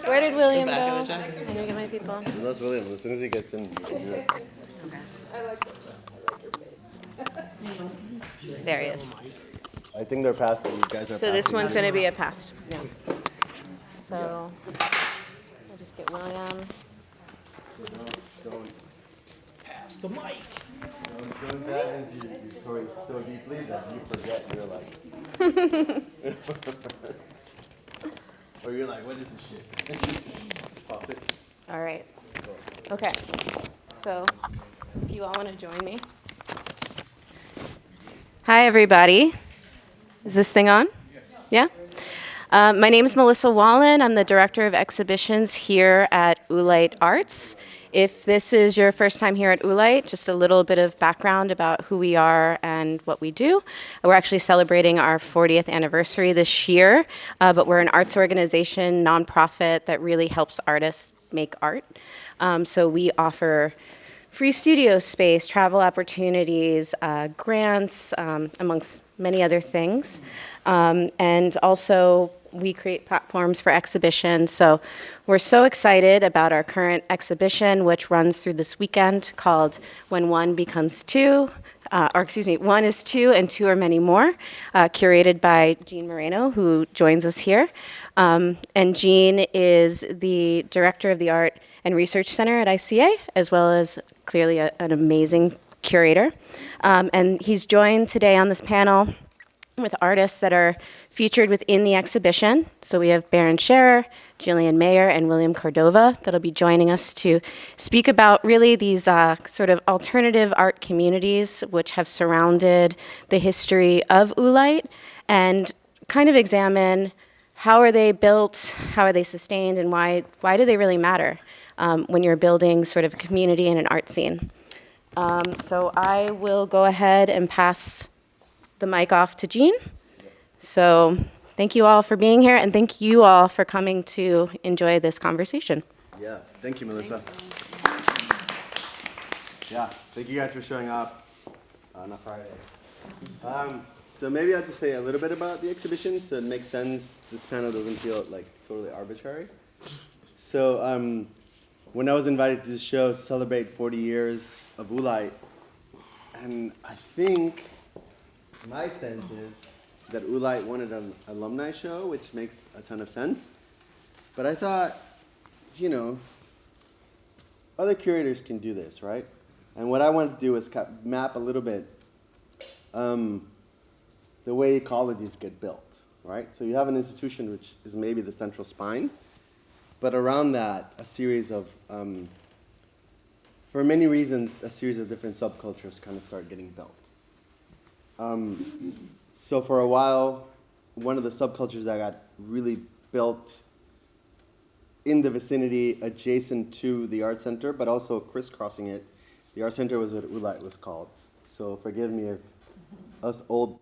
Where did William go? I need to get my people. That's William. As soon as he gets in, you can do it. There he is. I think they're past. You guys are. So this passing. one's going to be a past. Yeah. So I'll just get William. Don't Pass the mic. don't dive into your story so deeply that you forget you're like. Or you're like, what is this shit? Pop it. All right. Okay. So if you all want to join me. Hi, everybody. Is this thing on? Yeah? My name is Melissa Wallen. I'm the Director of Exhibitions here at Oolite Arts. If this is your first time here at Oolite, just a little bit of background about who we are and what we do. We're actually celebrating our 40th anniversary this year, but we're an arts organization, nonprofit, that really helps artists make art. So we offer free studio space, travel opportunities, grants, amongst many other things. And also, we create platforms for exhibitions. So we're so excited about our current exhibition, which runs through this weekend, called When One Becomes Two, One is Two and Two Are Many More, curated by Gean Moreno, who joins us here. And Gean is the director of the Art and Research Center at ICA, as well as clearly an amazing curator. And he's joined today on this panel with artists that are featured within the exhibition. So we have Barron Sherer, Jillian Mayer, and William Cordova that'll be joining us to speak about really these sort of alternative art communities which have surrounded the history of Oolite and kind of examine how are they built, how are they sustained, and why do they really matter when you're building sort of a community and an art scene. So I will go ahead and pass the mic off to Gean. So thank you all for being here, and thank you all for coming to enjoy this conversation. Yeah, thank you, Melissa. Yeah, thank you guys for showing up on a Friday. So maybe I'll just say a little bit about the exhibition so it makes sense. This panel doesn't feel like totally arbitrary. So when I was invited to the show to celebrate 40 years of Oolite, and I think my sense is that Oolite wanted an alumni show, which makes a ton of sense. But I thought, other curators can do this, right? And what I wanted to do was map a little bit the way ecologies get built, right? So you have an institution which is maybe the central spine, but around that, a series of, for many reasons, a series of different subcultures kind of start getting built. So for a while, one of the subcultures that got really built in the vicinity adjacent to the art center, but also crisscrossing it, the art center was what Oolite was called. So forgive me if us old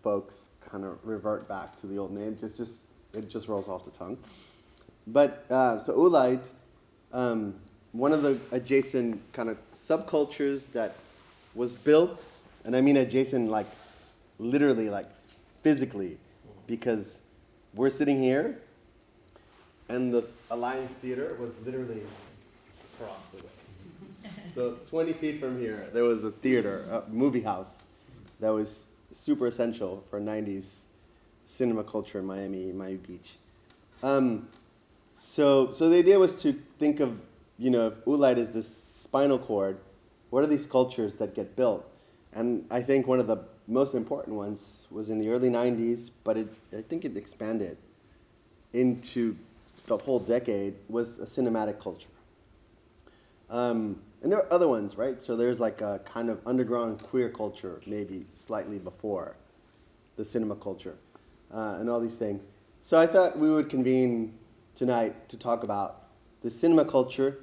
folks kind of revert back to the old name. It just rolls off the tongue. But so Oolite, one of the adjacent kind of subcultures that was built, and I mean adjacent like literally like physically, because we're sitting here and the Alliance Theater was literally across the way. So 20 feet from here, there was a theater, a movie house that was super essential for 90s cinema culture in Miami Beach. So the idea was to think of, if Oolite is this spinal cord, what are these cultures that get built? And I think one of the most important ones was in the early 90s, but I think it expanded into the whole decade, was a cinematic culture. And there are other ones, right? So there's like a kind of underground queer culture, maybe slightly before the cinema culture, and all these things. So I thought we would convene tonight to talk about the cinema culture.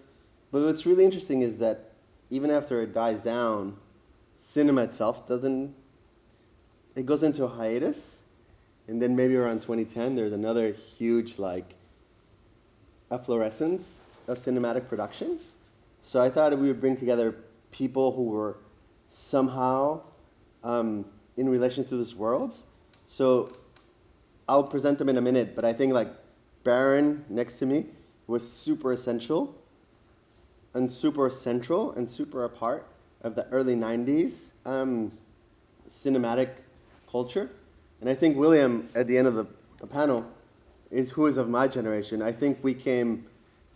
But what's really interesting is that even after it dies down, cinema itself it goes into a hiatus. And then maybe around 2010, there's another huge like efflorescence of cinematic production. So I thought we would bring together people who were somehow in relation to these worlds. So I'll present them in a minute, but I think like Barron next to me was super essential and super central and super a part of the early 90s cinematic culture. And I think William, at the end of the panel, is who is of my generation. I think we came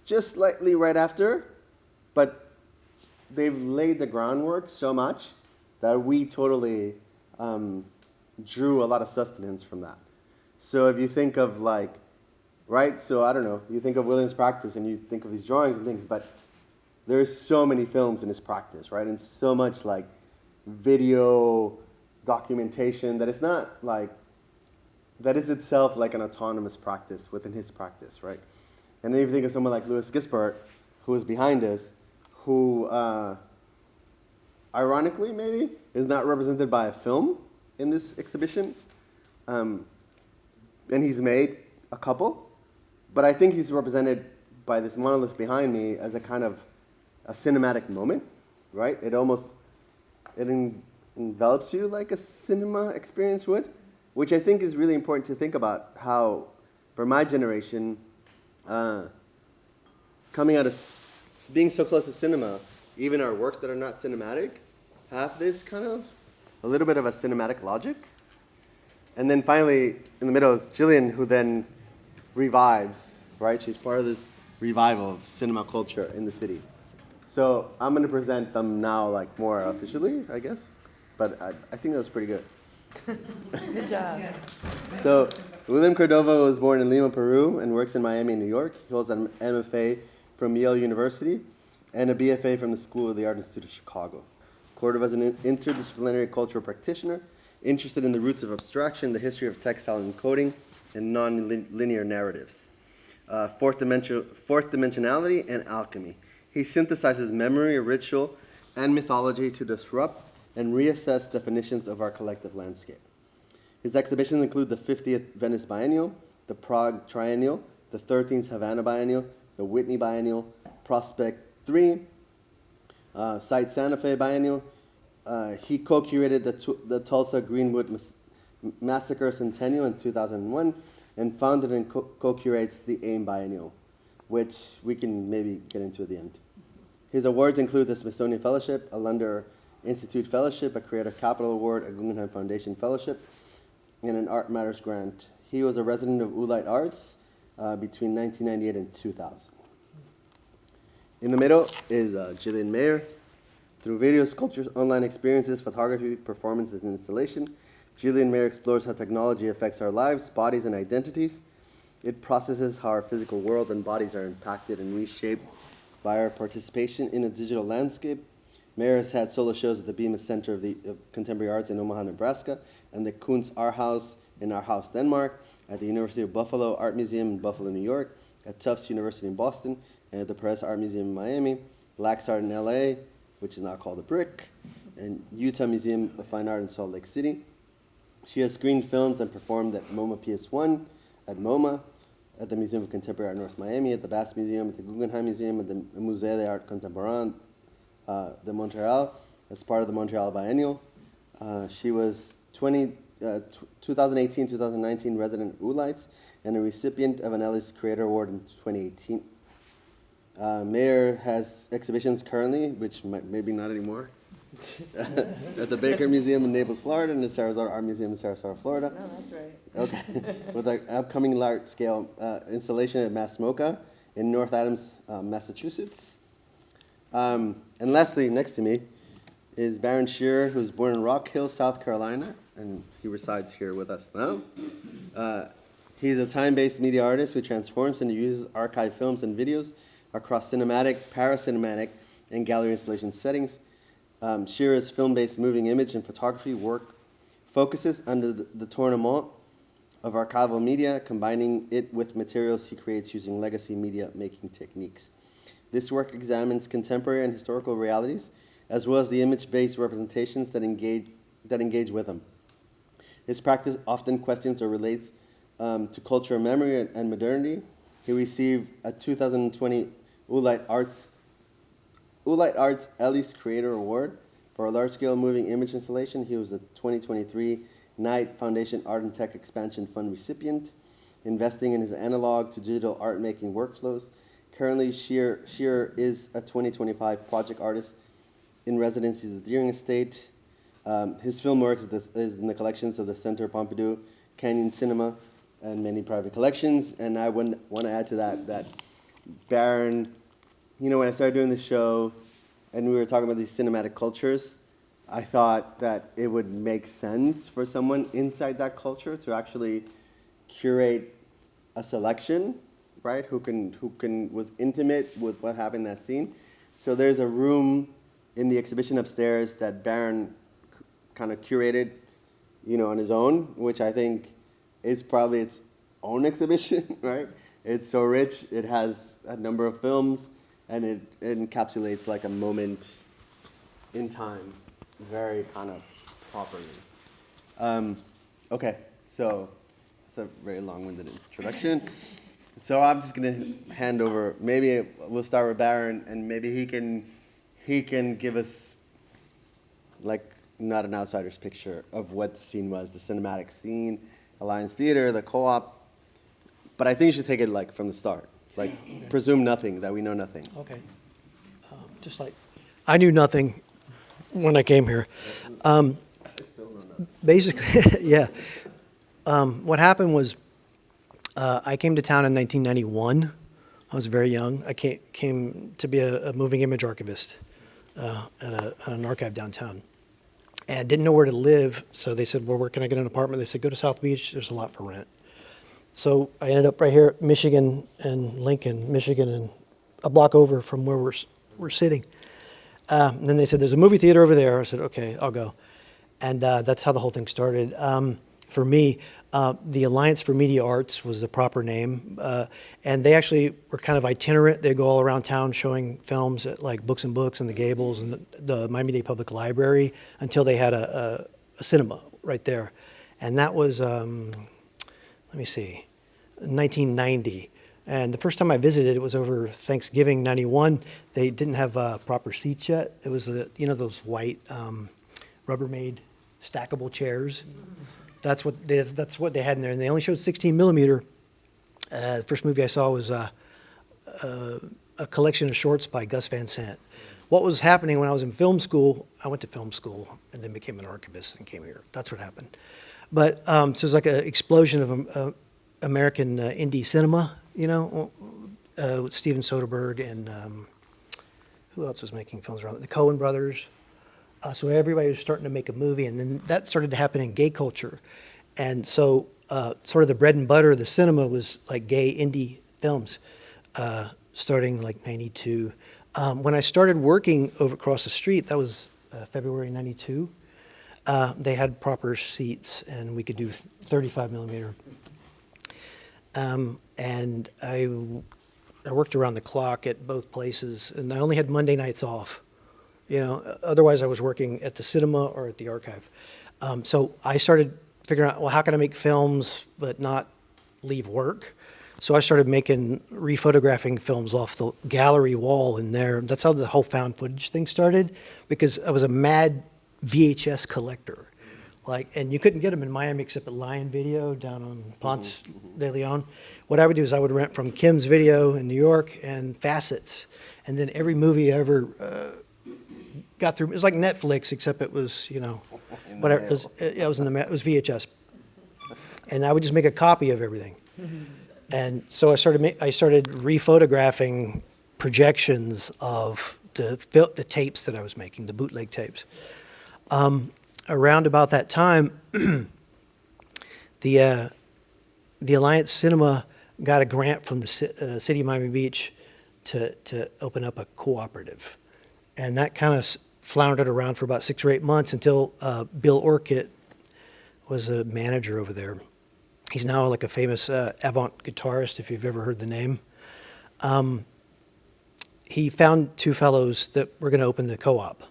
just slightly right after, but they've laid the groundwork so much that we totally drew a lot of sustenance from that. So if you think of like, right, so I don't know, you think of William's practice and you think of these drawings and things, but there's so many films in his practice, right? And so much like video documentation that it's not like, that is itself like an autonomous practice within his practice, right? And then if you think of someone like Louis Gispert, who is behind us, who ironically maybe is not represented by a film in this exhibition, and he's made a couple, but I think he's represented by this monolith behind me as a kind of a cinematic moment, right? It almost, envelops you like a cinema experience would, which I think is really important to think about how, for my generation, coming out of being so close to cinema, even our works that are not cinematic have this kind of, a little bit of a cinematic logic. And then finally, in the middle is Jillian, who then revives, right? She's part of this revival of cinema culture in the city. So I'm going to present them now, like more officially, I guess. But I think that was pretty good. Good job. So William Cordova was born in Lima, Peru, and works in Miami, New York. He holds an MFA from Yale University and a BFA from the School of the Art Institute of Chicago. Cordova is an interdisciplinary cultural practitioner interested in the roots of abstraction, the history of textile encoding, and non-linear narratives. Fourth dimensionality and alchemy. He synthesizes memory, ritual, and mythology to disrupt and reassess definitions of our collective landscape. His exhibitions include the 50th Venice Biennial, the Prague Triennial, the 13th Havana Biennial, the Whitney Biennial, Prospect 3, Site Santa Fe Biennial. He co-curated the Tulsa Greenwood Massacre Centennial in 2001 and founded and co-curates the AIM Biennial, which we can maybe get into at the end. His awards include the Smithsonian Fellowship, a Lunder Institute Fellowship, a Creative Capital Award, a Guggenheim Foundation Fellowship, and an Art Matters grant. He was a resident of Oolite Arts between 1998 and 2000. In the middle is Jillian Mayer. Through video, sculptures, online experiences, photography, performances, and installation, Jillian Mayer explores how technology affects our lives, bodies, and identities. It processes how our physical world and bodies are impacted and reshaped by our participation in a digital landscape. Mayer has had solo shows at the Bemis Center of Contemporary Arts in Omaha, Nebraska, and the Kunst Art House in Aarhus, Denmark, at the University of Buffalo Art Museum in Buffalo, New York, at Tufts University in Boston, and at the Perez Art Museum in Miami, Lax Art in LA, which is now called the Brick, and Utah Museum of Fine Art in Salt Lake City. She has screened films and performed at MoMA PS1, at MoMA, at the Museum of Contemporary Art North Miami, at the Bass Museum, at the Guggenheim Museum, at the Musée d'Art Contemporain de Montreal, as part of the Montreal Biennial. She was 2018-2019 resident at Oolites and a recipient of an Ellis Creator Award in 2018. Mayer has exhibitions currently, which maybe not anymore, at the Baker Museum in Naples, Florida, and the Sarasota Art Museum in Sarasota, Florida. No, that's right. Okay. With an upcoming large-scale installation at Mass MoCA in North Adams, Massachusetts. And lastly, next to me, is Barron Sherer, who's born in Rock Hill, South Carolina, and he resides here with us now. He's a time-based media artist who transforms and uses archive films and videos across cinematic, paracinematic, and gallery installation settings. Scherer's film-based moving image and photography work focuses under the tournement of archival media, combining it with materials he creates using legacy media making techniques. This work examines contemporary and historical realities, as well as the image-based representations that engage with them. His practice often questions or relates to culture, memory, and modernity. He received a 2020 Oolite Arts Ellis Creator Award for a large-scale moving image installation. He was a 2023 Knight Foundation Art and Tech Expansion Fund recipient. investing in his analog to digital art making workflows. Currently, Sherer is a 2025 project artist in residency at the Deering Estate. His film work is in the collections of the Centre Pompidou, Canyon Cinema, and many private collections. And I want to add to that Barron, when I started doing the show and we were talking about these cinematic cultures, I thought that it would make sense for someone inside that culture to actually curate a selection, right? Who was intimate with what happened in that scene. So there's a room in the exhibition upstairs that Barron kind of curated, on his own, which I think is probably its own exhibition, right? It's so rich. It has a number of films, and it encapsulates like a moment in time very kind of properly. Okay, so it's a very long-winded introduction. So I'm just going to hand over. Maybe we'll start with Barron, and maybe he can give us like not an outsider's picture of what the scene was, the cinematic scene, Alliance Theater, the co-op. But I think you should take it like from the start. Like presume nothing, that we know nothing. Okay. Just like, I knew nothing when I came here. Basically, yeah. What happened was I came to town in 1991. I was very young. I came to be a moving image archivist at an archive downtown. And didn't know where to live, so they said, well, where can I get an apartment? They said, go to South Beach, there's a lot for rent. So I ended up right here, Michigan and Lincoln, Michigan, and a block over from where we're sitting. And then they said, there's a movie theater over there. I said, okay, I'll go. And that's how the whole thing started. For me, the Alliance for Media Arts was the proper name. And they actually were kind of itinerant. They go all around town showing films at like Books and Books and the Gables and the Miami-Dade Public Library until they had a cinema right there. And that was, let me see, 1990. And the first time I visited, it was over Thanksgiving '91. They didn't have proper seats yet. It was, those white Rubbermaid stackable chairs. That's what they had in there, and they only showed 16 millimeter. The first movie I saw was a collection of shorts by Gus Van Sant. What was happening when I was in film school? I went to film school and then became an archivist and came here. That's what happened. But so it was like an explosion of American indie cinema, with Steven Soderbergh and who else was making films around? The Coen brothers. So everybody was starting to make a movie, and then that started to happen in gay culture. And so sort of the bread and butter of the cinema was like gay indie films, starting like 92. When I started working over across the street, that was February 92, they had proper seats, and we could do 35 millimeter. And I worked around the clock at both places, and I only had Monday nights off. Otherwise I was working at the cinema or at the archive. So I started figuring out, well, how can I make films but not leave work? So I started rephotographing films off the gallery wall in there. That's how the whole found footage thing started, because I was a mad VHS collector. And you couldn't get them in Miami except at Lion Video down on Ponce de Leon. What I would do is I would rent from Kim's Video in New York and Facets. And then every movie I ever got through, it was like Netflix, except it was, whatever. It was VHS. And I would just make a copy of everything. And so I started rephotographing projections of the tapes that I was making, the bootleg tapes. Around about that time, the Alliance Cinema got a grant from the city of Miami Beach to open up a cooperative. And that kind of floundered around for about 6 or 8 months until Bill Orchid was a manager over there. He's now like a famous avant guitarist, if you've ever heard the name. He found two fellows that were going to open the co-op.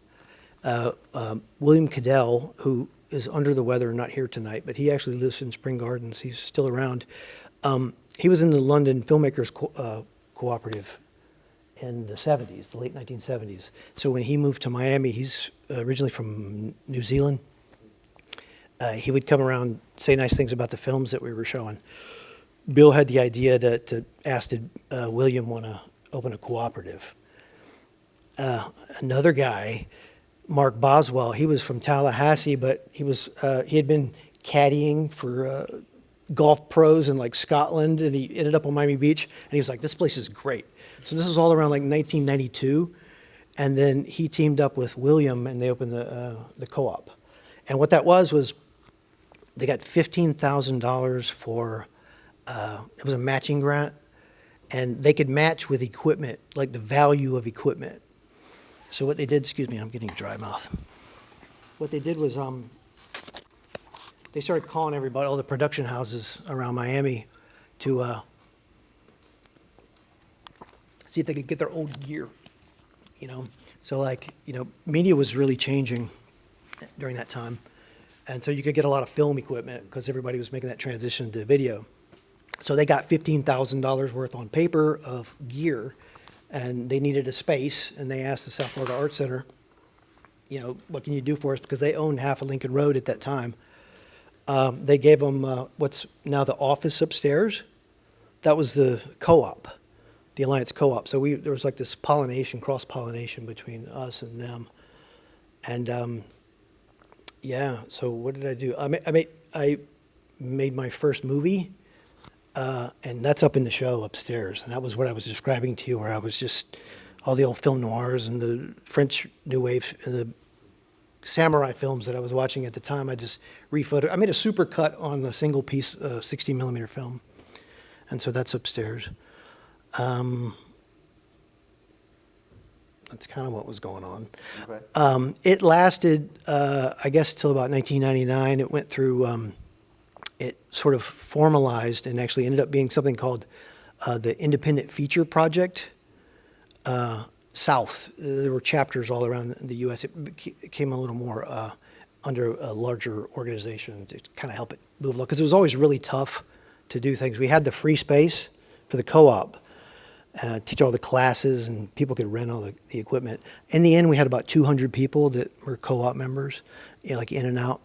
William Cordova, who is under the weather and not here tonight, but he actually lives in Spring Gardens. He's still around. He was in the London Filmmakers Cooperative in the 70s, the late 1970s. So when he moved to Miami, he's originally from New Zealand. He would come around, say nice things about the films that we were showing. Bill had the idea to ask did William want to open a cooperative. Another guy, Mark Boswell, he was from Tallahassee, but he had been caddying for golf pros in like Scotland, and he ended up on Miami Beach, and he was like, this place is great. So this was all around like 1992, and then he teamed up with William, and they opened the co-op. And what that was they got $15,000 for, it was a matching grant, and they could match with equipment, like the value of equipment. So what they did, excuse me, I'm getting a dry mouth. What they did was they started calling everybody, all the production houses around Miami, to see if they could get their old gear, you know? So like, you know, media was really changing during that time. And so you could get a lot of film equipment because everybody was making that transition to video. So they got $15,000 worth on paper of gear, and they needed a space, and they asked the South Florida Arts Center, you know, what can you do for us? Because they owned half of Lincoln Road at that time. They gave them what's now the office upstairs. That was the co-op, the Alliance co-op. So there was like this cross-pollination between us and them. And yeah, so what did I do? I made my first movie, and that's up in the show upstairs. And that was what I was describing to you, where I was just all the old film noirs and the French New Wave and the samurai films that I was watching at the time. I just I made a super cut on a single piece 16 millimeter film. And so that's upstairs. That's kind of what was going on. Okay. It lasted, I guess, till about 1999. It went through, it sort of formalized and actually ended up being something called the Independent Feature Project South. There were chapters all around the U.S. It became a little more under a larger organization to kind of help it move along, because it was always really tough to do things. We had the free space for the co-op, teach all the classes, and people could rent all the equipment. In the end, we had about 200 people that were co-op members, you know, like in and out.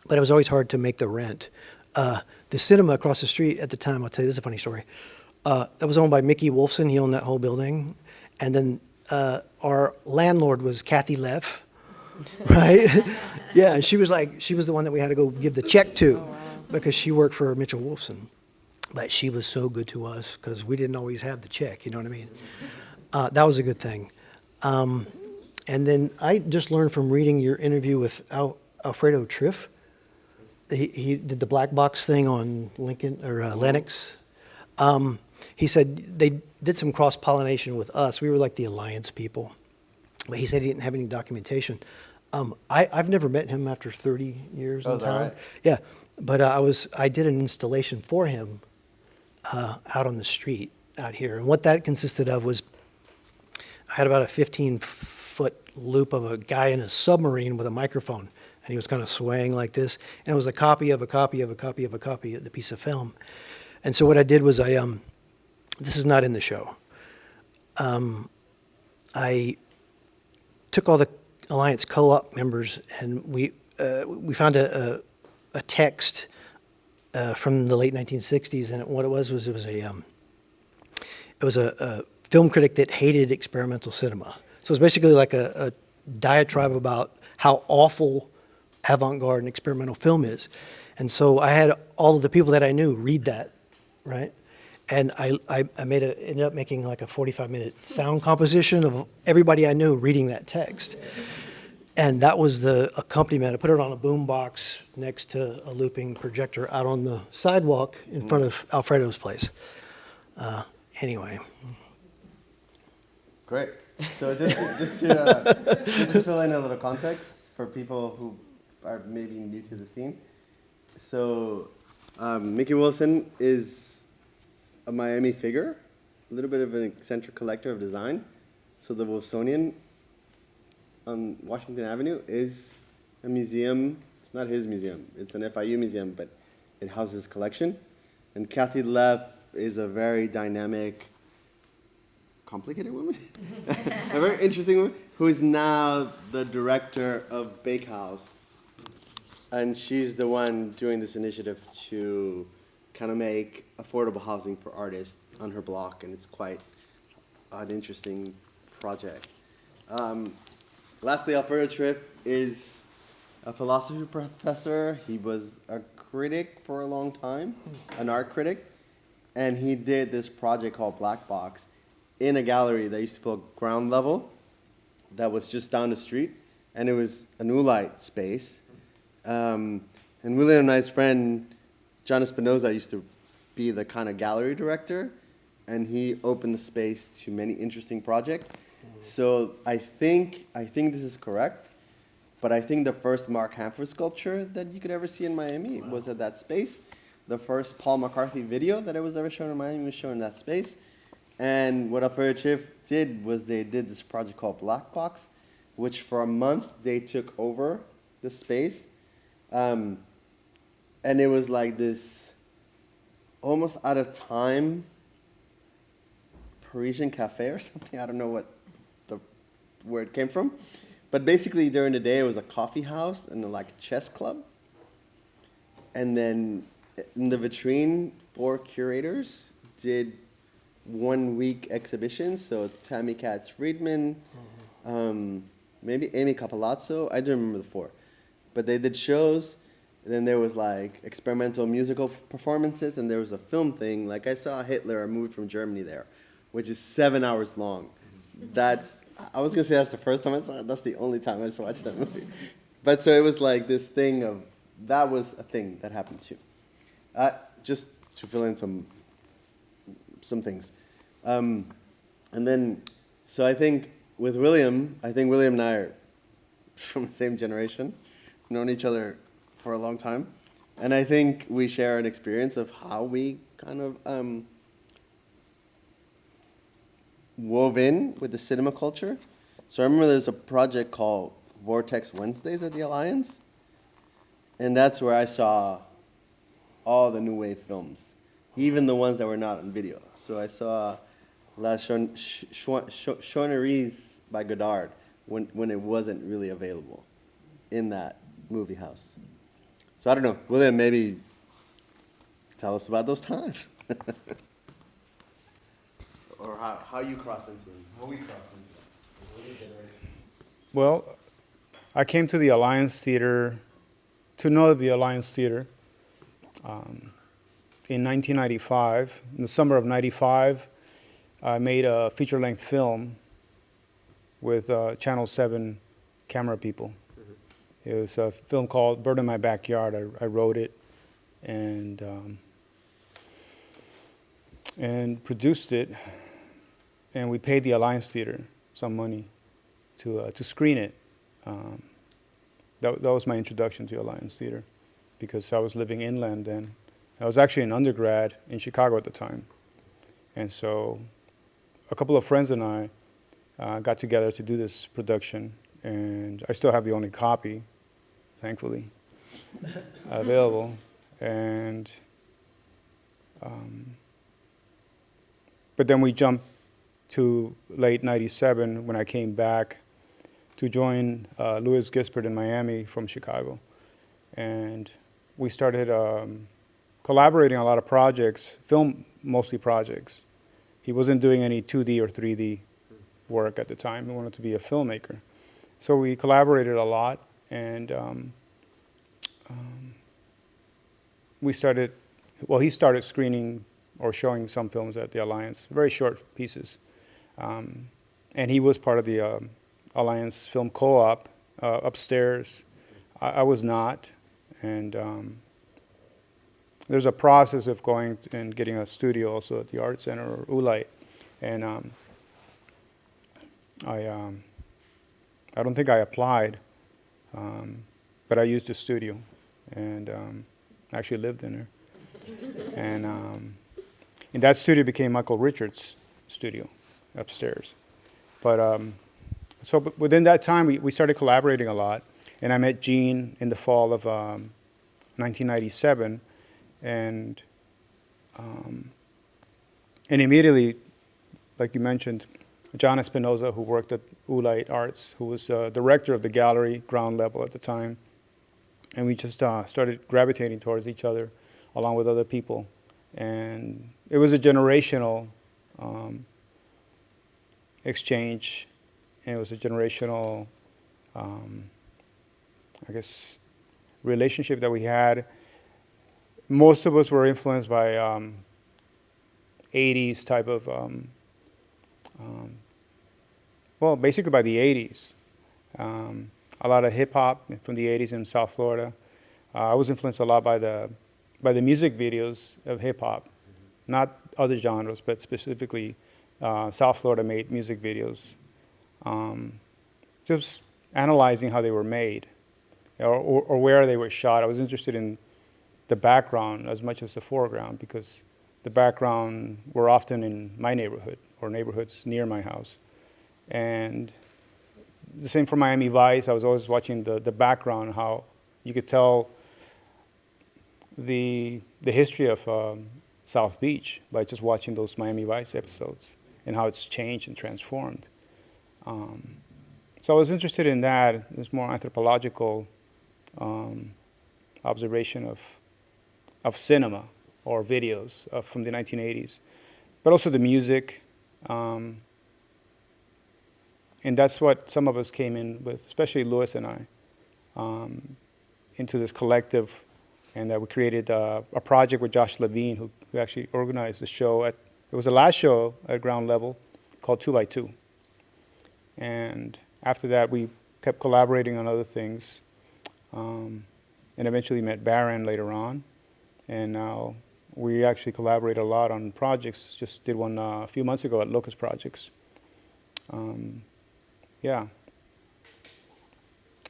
But it was always hard to make the rent. The cinema across the street at the time, I'll tell you, this is a funny story. That was owned by Mickey Wolfson. He owned that whole building. And then our landlord was Kathy Leff, right? Yeah, and she was the one that we had to go give the check to because she worked for Mitchell Wolfson. But she was so good to us because we didn't always have the check, you know what I mean? That was a good thing. And then I just learned from reading your interview with Alfredo Triff. He did the black box thing on Lincoln or Lennox. He said they did some cross-pollination with us. We were like the Alliance people. But he said he didn't have any documentation. I've never met him after 30 years in town. Right? Yeah, but I did an installation for him out on the street out here. And what that consisted of was I had about a 15-foot loop of a guy in a submarine with a microphone. And he was kind of swaying like this. And it was a copy of a copy of a copy of a copy of the piece of film. And so what I did was this is not in the show. I took all the Alliance co-op members and we found a text from the late 1960s, and what it was a film critic that hated experimental cinema. So it was basically like a diatribe about how awful avant-garde and experimental film is. And so I had all of the people that I knew read that, right? And I ended up making like a 45-minute sound composition of everybody I knew reading that text. And that was the accompaniment. I put it on a boom box next to a looping projector out on the sidewalk in front of Alfredo's place. Anyway. Great. So just to fill in a little context for people who are maybe new to the scene. So Mickey Wilson is a Miami figure, a little bit of an eccentric collector of design. So the Wolfsonian on Washington Avenue is a museum. It's not his museum. It's an FIU museum, but it houses his collection. And Kathy Leff is a very dynamic, complicated woman, a very interesting woman, who is now the director of Bakehouse. And she's the one doing this initiative to kind of make affordable housing for artists on her block, and it's quite an interesting project. Lastly, Alfredo Triff is a philosophy professor. He was a critic for a long time, an art critic, and he did this project called Black Box in a gallery that used to be called Ground Level that was just down the street, and it was an Oolite space. And William and I's friend, John Espinoza, used to be the kind of gallery director, and he opened the space to many interesting projects. So I think this is correct, but I think the first Mark Hanford sculpture that you could ever see in Miami was at that space. The first Paul McCarthy video that was ever shown in Miami was shown in that space. And what Alfredo Triff did was they did this project called Black Box, which for a month they took over the space. And it was like this almost out of time Parisian cafe or something. I don't know where it came from. But basically during the day it was a coffee house and like a chess club. And then in the vitrine, 4 curators did 1-week exhibitions. So Tammy Katz-Friedman, maybe Amy Capolazzo. I don't remember the 4. But they did shows. And then there was like experimental musical performances, and there was a film thing. Like I saw Hitler, a movie from Germany there, which is 7 hours long. I was gonna say that's the first time I saw it. That's the only time I watched that movie. But so it was like this thing of, that was a thing that happened too. Just to fill in some things. And then, so I think with William, and I are from the same generation, known each other for a long time. And I think we share an experience of how we kind of wove in with the cinema culture. So I remember there's a project called Vortex Wednesdays at the Alliance. And that's where I saw all the new wave films, even the ones that were not on video. So I saw La Chouanneries by Godard when it wasn't really available in that movie house. So I don't know, William, maybe tell us about those times. Or how you crossed into them. How we crossed into them. Well, I came to the Alliance Theater, to know the Alliance Theater, in 1995. In the summer of 95, I made a feature-length film with Channel 7 camera people. It was a film called Bird in My Backyard. I wrote it and produced it, and we paid the Alliance Theater some money to screen it. That was my introduction to Alliance Theater, because I was living inland then. I was actually an undergrad in Chicago at the time. And so a couple of friends and I got together to do this production, and I still have the only copy, thankfully, available. And but then we jumped to late 97 when I came back to join Louis Gispert in Miami from Chicago. And we started collaborating on a lot of projects, film mostly projects. He wasn't doing any 2D or 3D work at the time. He wanted to be a filmmaker. So we collaborated a lot, and he started screening or showing some films at the Alliance, very short pieces. And he was part of the Alliance Film Co-op upstairs. I was not. And there's a process of going and getting a studio also at the Art Center or Oolite. And I don't think I applied, but I used the studio and actually lived in there. And that studio became Michael Richards' studio upstairs. But within that time, we started collaborating a lot. And I met Gean in the fall of 1997, and immediately, like you mentioned, John Espinoza, who worked at Oolite Arts, who was director of the gallery, ground level at the time, and we just started gravitating towards each other, along with other people. And it was a generational exchange, and it was a generational, I guess, relationship that we had. Most of us were influenced by 80s type of, well, basically by the 80s. A lot of hip hop from the 80s in South Florida. I was influenced a lot by the music videos of hip hop, not other genres, but specifically South Florida made music videos. Just analyzing how they were made, or where they were shot. I was interested in the background as much as the foreground, because the background were often in my neighborhood or neighborhoods near my house. And the same for Miami Vice. I was always watching the background, how you could tell the history of South Beach by just watching those Miami Vice episodes and how it's changed and transformed. So I was interested in that. It's more anthropological observation of cinema or videos from the 1980s, but also the music. And that's what some of us came in with, especially Louis and I, into this collective. And we created a project with Josh Levine, who actually organized the show. It was the last show at ground level called 2x2. And after that, we kept collaborating on other things, and eventually met Barron later on. And now we actually collaborate a lot on projects. Just did one a few months ago at Locust Projects. Yeah.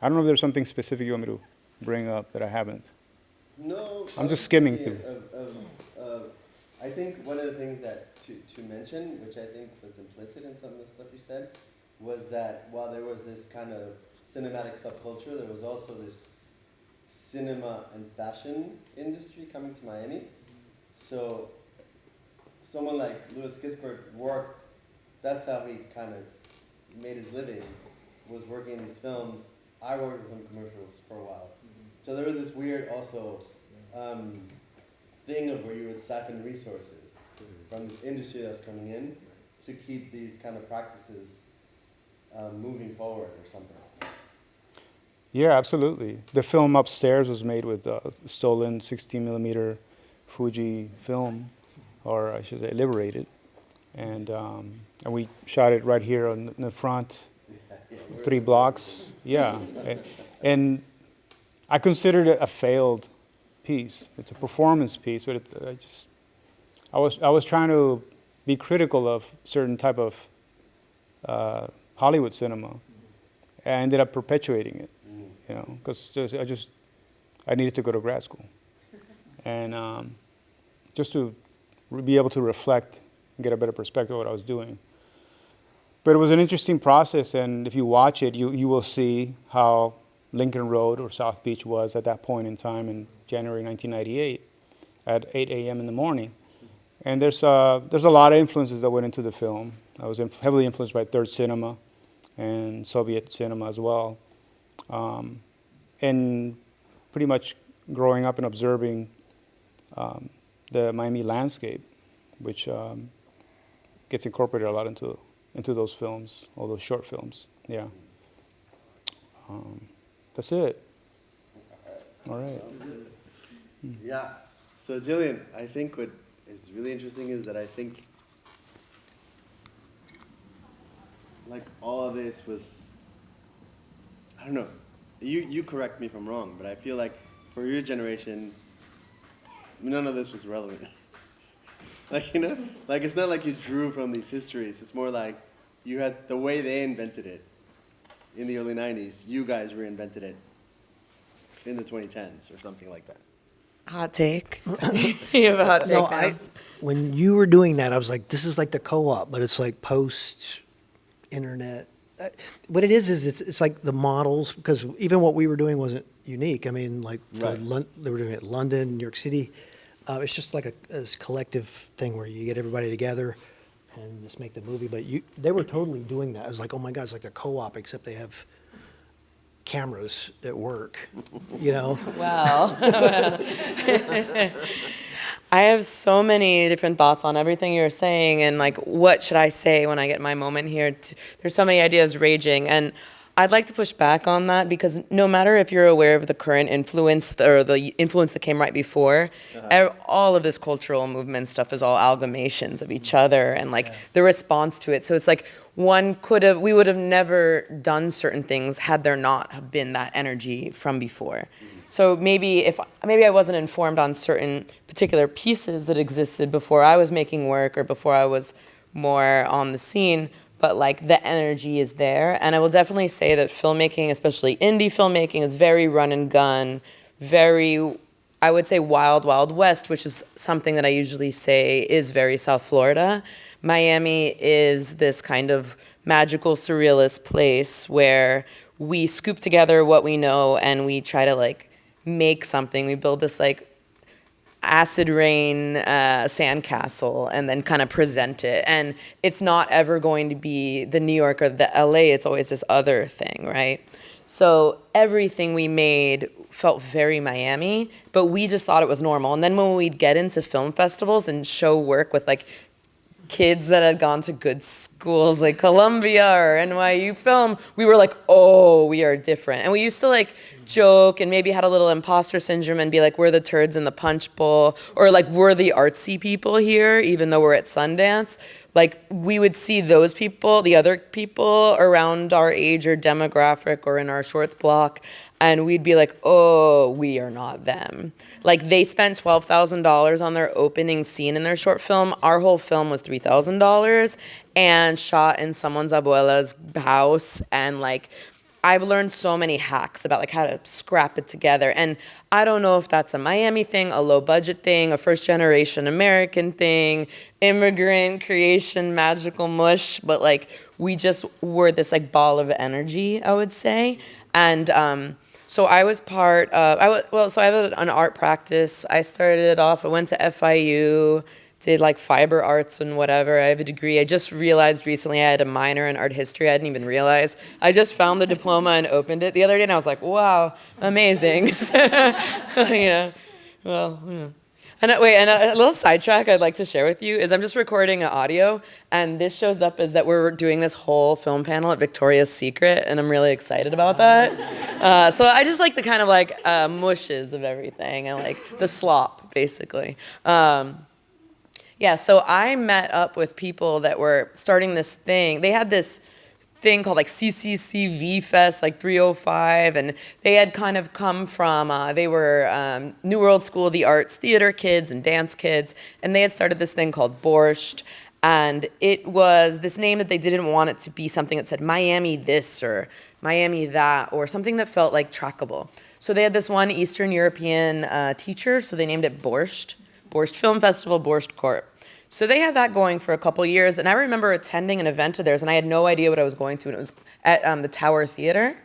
I don't know if there's something specific you want me to bring up that I haven't. No. I'm just skimming through. I think one of the things that to mention, which I think was implicit in some of the stuff you said, was that while there was this kind of cinematic subculture, there was also this cinema and fashion industry coming to Miami. So someone like Louis Ginsburg worked, that's how he kind of made his living, was working in these films. I worked in some commercials for a while. So there was this weird also thing of where you would siphon resources from this industry that's coming in to keep these kind of practices moving forward or something. Yeah, absolutely. The film Upstairs was made with stolen 16 millimeter Fuji film, or I should say liberated. And we shot it right here in the front, 3 blocks. Yeah. And I considered it a failed piece. It's a performance piece, but I was trying to be critical of certain type of Hollywood cinema. I ended up perpetuating it, you know, because I needed to go to grad school, and just to be able to reflect and get a better perspective of what I was doing. But it was an interesting process, and if you watch it, you will see how Lincoln Road or South Beach was at that point in time in January 1998 at 8 a.m. in the morning. And there's a lot of influences that went into the film. I was heavily influenced by Third Cinema and Soviet cinema as well. And pretty much growing up and observing the Miami landscape, which gets incorporated a lot into those films, all those short films. Yeah. That's it. All right. Sounds good. Yeah. So Jillian, I think what is really interesting is that I think like all of this was, I don't know, you correct me if I'm wrong, but I feel like for your generation, none of this was relevant. Like, you know, like it's not like you drew from these histories. It's more like you had the way they invented it in the early 90s, you guys reinvented it in the 2010s or something like that. Hot take. You have a hot take No, now. when you were doing that, I was like, this is like the co-op, but it's like post-internet. What it is it's like the models, because even what we were doing wasn't unique. I mean, like Right. they were doing it in London, New York City. It's just like this collective thing where you get everybody together and just make the movie. But they were totally doing that. I was like, oh my God, it's like the co-op, except they have cameras that work, you know? Well, I have so many different thoughts on everything you're saying, and like, what should I say when I get my moment here? There's so many ideas raging, and I'd like to push back on that because no matter if you're aware of the current influence or the influence that came right before, all of this cultural movement stuff is all amalgamations of each other and like the response to it. So it's like we would have never done certain things had there not have been that energy from before. So maybe I wasn't informed on certain particular pieces that existed before I was making work or before I was more on the scene, but like the energy is there. And I will definitely say that filmmaking, especially indie filmmaking, is very run and gun, very, I would say wild, wild west, which is something that I usually say is very South Florida. Miami is this kind of magical surrealist place where we scoop together what we know and we try to like make something. We build this like acid rain sandcastle and then kind of present it. And it's not ever going to be the New York or the LA, it's always this other thing, right? So everything we made felt very Miami, but we just thought it was normal. And then when we'd get into film festivals and show work with like kids that had gone to good schools like Columbia or NYU Film, we were like, oh, we are different. And we used to like joke and maybe had a little imposter syndrome and be like, we're the turds in the punch bowl, or like we're the artsy people here, even though we're at Sundance. Like we would see those people, the other people around our age or demographic or in our shorts block, and we'd be like, oh, we are not them. Like they spent $12,000 on their opening scene in their short film. Our whole film was $3,000 and shot in someone's abuela's house. And like, I've learned so many hacks about like how to scrap it together. And I don't know if that's a Miami thing, a low budget thing, a first generation American thing, immigrant creation, magical mush, but like we just were this like ball of energy, I would say. And so I was part of, so I have an art practice. I started it off, I went to FIU, did like fiber arts and whatever. I have a degree. I just realized recently I had a minor in art history. I didn't even realize. I just found the diploma and opened it the other day and I was like, wow, amazing. Yeah, well, yeah. And a little sidetrack I'd like to share with you is I'm just recording an audio, and this shows up as that we're doing this whole film panel at Victoria's Secret, and I'm really excited about that. So I just like the kind of like mushes of everything and like the slop, basically. Yeah, so I met up with people that were starting this thing. They had this thing called like CCCV Fest, like 305, and they had kind of come from, they were New World School of the Arts theater kids and dance kids, and they had started this thing called Borscht, and it was this name that they didn't want it to be something that said Miami this or Miami that, or something that felt like trackable. So they had this one Eastern European teacher, so they named it Borscht Film Festival, Borscht Corp. So they had that going for a couple years, and I remember attending an event of theirs, and I had no idea what I was going to, and it was at the Tower Theater,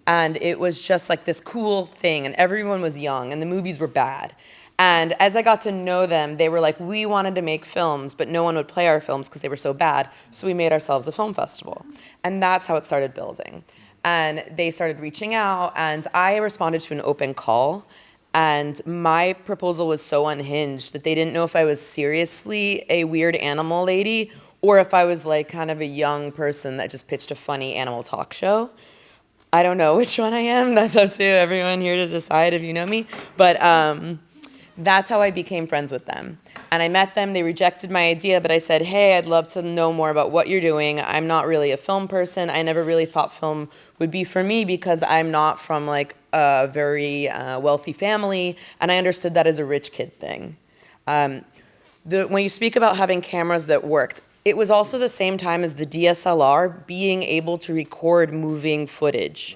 and it was just like this cool thing, and everyone was young, and the movies were bad. And as I got to know them, they were like, we wanted to make films, but no one would play our films because they were so bad, so we made ourselves a film festival. And that's how it started building. And they started reaching out, and I responded to an open call. And my proposal was so unhinged that they didn't know if I was seriously a weird animal lady or if I was like kind of a young person that just pitched a funny animal talk show. I don't know which one I am. That's up to everyone here to decide if you know me. But that's how I became friends with them. And I met them, they rejected my idea, but I said, hey, I'd love to know more about what you're doing. I'm not really a film person. I never really thought film would be for me because I'm not from like a very wealthy family, and I understood that as a rich kid thing. When you speak about having cameras that worked, it was also the same time as the DSLR being able to record moving footage.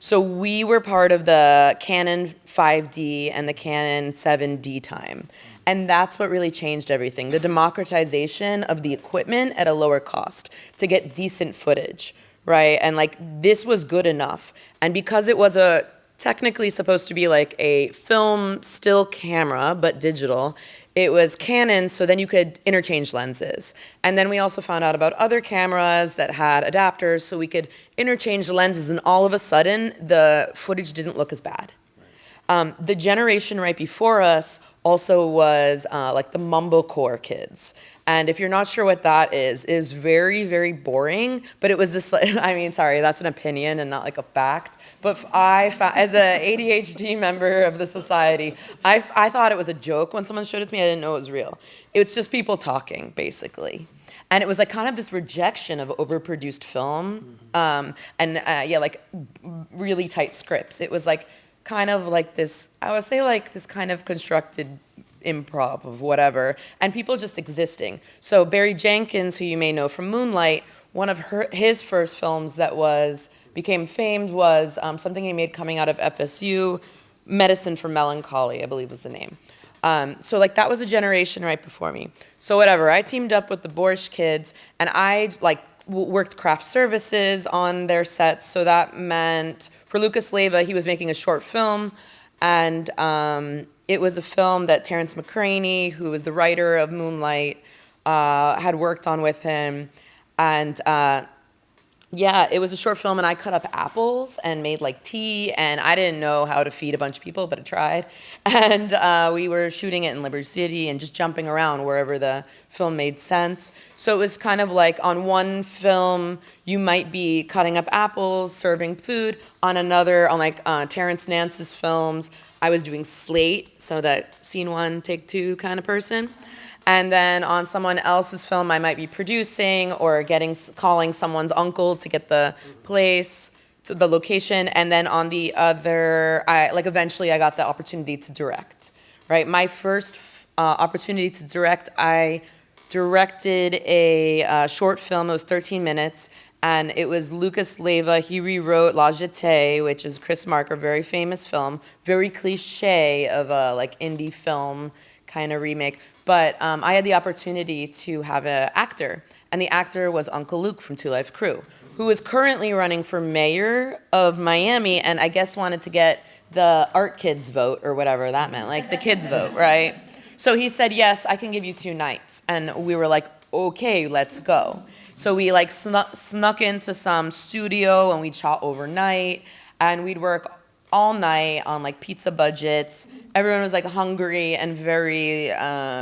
So we were part of the Canon 5D and the Canon 7D time. And that's what really changed everything, the democratization of the equipment at a lower cost to get decent footage, right? And like this was good enough. And because it was technically supposed to be like a film still camera, but digital, it was Canon, so then you could interchange lenses. And then we also found out about other cameras that had adapters, so we could interchange lenses, and all of a sudden, the footage didn't look as bad. The generation right before us also was like the mumblecore kids. And if you're not sure what that is very, very boring. But it was this, I mean, sorry, that's an opinion and not like a fact. But as an ADHD member of the society, I thought it was a joke when someone showed it to me. I didn't know it was real. It's just people talking, basically. And it was like kind of this rejection of overproduced film like really tight scripts. It was like kind of like this, I would say like this kind of constructed improv of whatever, and people just existing. So Barry Jenkins, who you may know from Moonlight, one of his first films that became famed was something he made coming out of FSU, Medicine for Melancholy, I believe was the name. So like that was a generation right before me. So whatever, I teamed up with the Borscht kids, and I like worked craft services on their sets. So that meant for Lucas Leiva, he was making a short film, and it was a film that Terrence McCraney, who was the writer of Moonlight, had worked on with him. And it was a short film, and I cut up apples and made like tea, and I didn't know how to feed a bunch of people, but I tried. And we were shooting it in Liberty City and just jumping around wherever the film made sense. So it was kind of like on one film, you might be cutting up apples, serving food. On another, on like Terrence Nance's films, I was doing slate, so that scene one, take two kind of person. And then on someone else's film, I might be producing or calling someone's uncle to get the place, to the location. And then on the other, eventually I got the opportunity to direct, right? My first opportunity to direct, I directed a short film. It was 13 minutes. And it was Lucas Leiva. He rewrote La Jetée, which is Chris Marker, very famous film, very cliche of a like indie film kind of remake. But I had the opportunity to have an actor, and the actor was Uncle Luke from Two Live Crew, who is currently running for mayor of Miami, and I guess wanted to get the art kids vote or whatever that meant, like the kids vote, right? So he said, yes, I can give you 2 nights. And we were like, okay, let's go. So we like snuck into some studio, and we'd shot overnight, and we'd work all night on like pizza budgets. Everyone was like hungry and very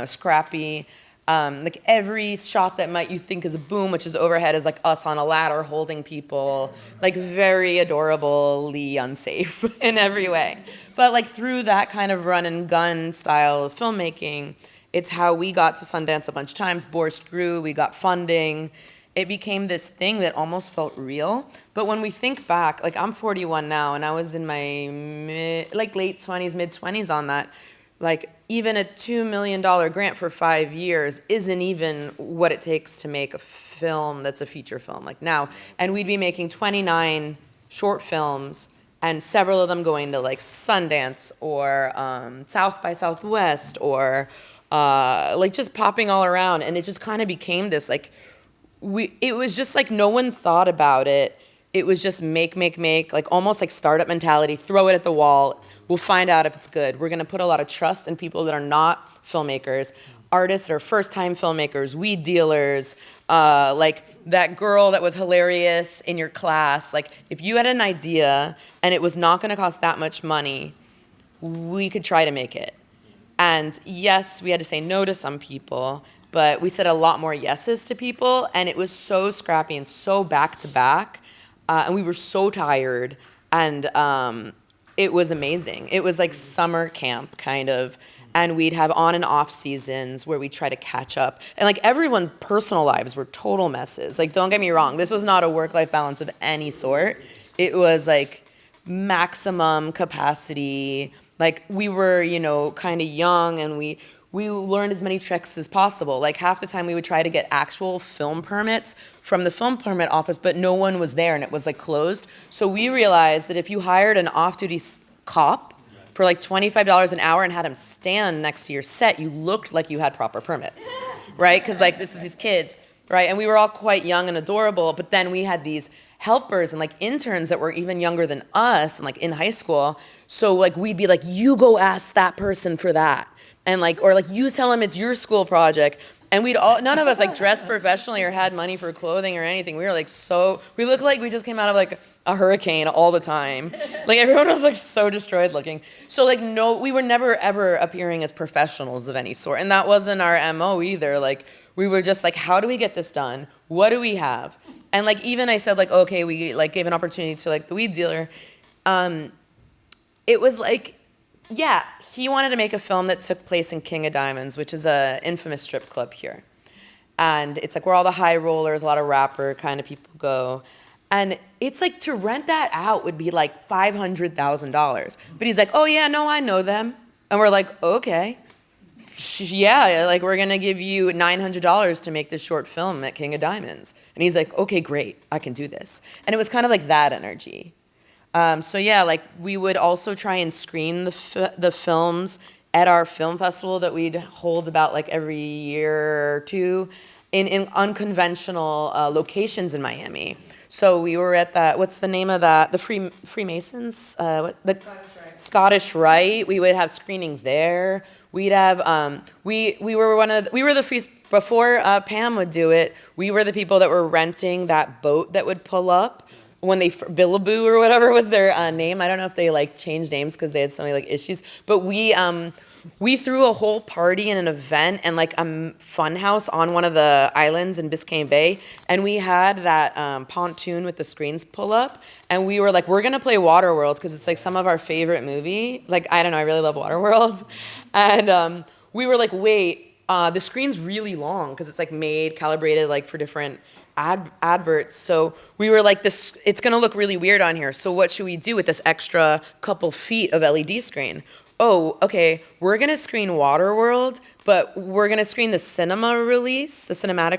scrappy. Like every shot that you think is a boom, which is overhead, is like us on a ladder holding people, like very adorably unsafe in every way. But like through that kind of run and gun style of filmmaking, it's how we got to Sundance a bunch of times. Borscht grew, we got funding. It became this thing that almost felt real. But when we think back, like I'm 41 now, and I was in my late 20s, mid 20s on that. Like even a $2 million grant for 5 years isn't even what it takes to make a film that's a feature film like now. And we'd be making 29 short films, and several of them going to like Sundance or South by Southwest or like just popping all around. And it just kind of became this like, it was just like no one thought about it. It was just make, like almost like startup mentality, throw it at the wall. We'll find out if it's good. We're gonna put a lot of trust in people that are not filmmakers, artists that are first-time filmmakers, weed dealers, like that girl that was hilarious in your class. Like if you had an idea and it was not gonna cost that much money, we could try to make it. And yes, we had to say no to some people, but we said a lot more yeses to people, and it was so scrappy and so back-to-back, and we were so tired, and it was amazing. It was like summer camp, kind of, and we'd have on and off seasons where we'd try to catch up. And like everyone's personal lives were total messes. Like don't get me wrong, this was not a work-life balance of any sort. It was like maximum capacity. Like we were, kind of young, and we learned as many tricks as possible. Like half the time we would try to get actual film permits from the film permit office, but no one was there and it was like closed. So we realized that if you hired an off-duty cop for like $25 an hour and had him stand next to your set, you looked like you had proper permits, right? Because like this is these kids, right? And we were all quite young and adorable, but then we had these helpers and like interns that were even younger than us and like in high school. So like we'd be like, you go ask that person for that. And like, or like you tell them it's your school project. And none of us like dressed professionally or had money for clothing or anything. We were like we looked like we just came out of like a hurricane all the time. Like everyone was like so destroyed looking. So like we were never ever appearing as professionals of any sort. And that wasn't our MO either. Like we were just like, how do we get this done? What do we have? And like even I said like, okay, we like gave an opportunity to like the weed dealer. It was like, yeah, he wanted to make a film that took place in King of Diamonds, which is a infamous strip club here. And it's like where all the high rollers, a lot of rapper kind of people go. And it's like to rent that out would be like $500,000. But he's like, oh yeah, no, I know them. And we're like, okay. Yeah, like we're gonna give you $900 to make this short film at King of Diamonds. And he's like, okay, great, I can do this. And it was kind of like that energy. So yeah, like we would also try and screen the films at our film festival that we'd hold about like every year or two in unconventional locations in Miami. So we were at that, what's the name of that? The Freemasons? Scottish Rite. We would have screenings there. We'd have we were before Pam would do it. We were the people that were renting that boat that would pull up when Billaboo or whatever was their name. I don't know if they like changed names because they had so many like issues. But we threw a whole party and an event and like a fun house on one of the islands in Biscayne Bay, and we had that pontoon with the screens pull up, and we were like, we're gonna play Waterworld because it's like some of our favorite movie. Like I don't know, I really love Waterworld, and we were like, wait, the screen's really long because it's like calibrated like for different adverts. So we were like, it's gonna look really weird on here. So what should we do with this extra couple feet of LED screen? Oh, okay, we're gonna screen Waterworld, but we're gonna screen the cinematic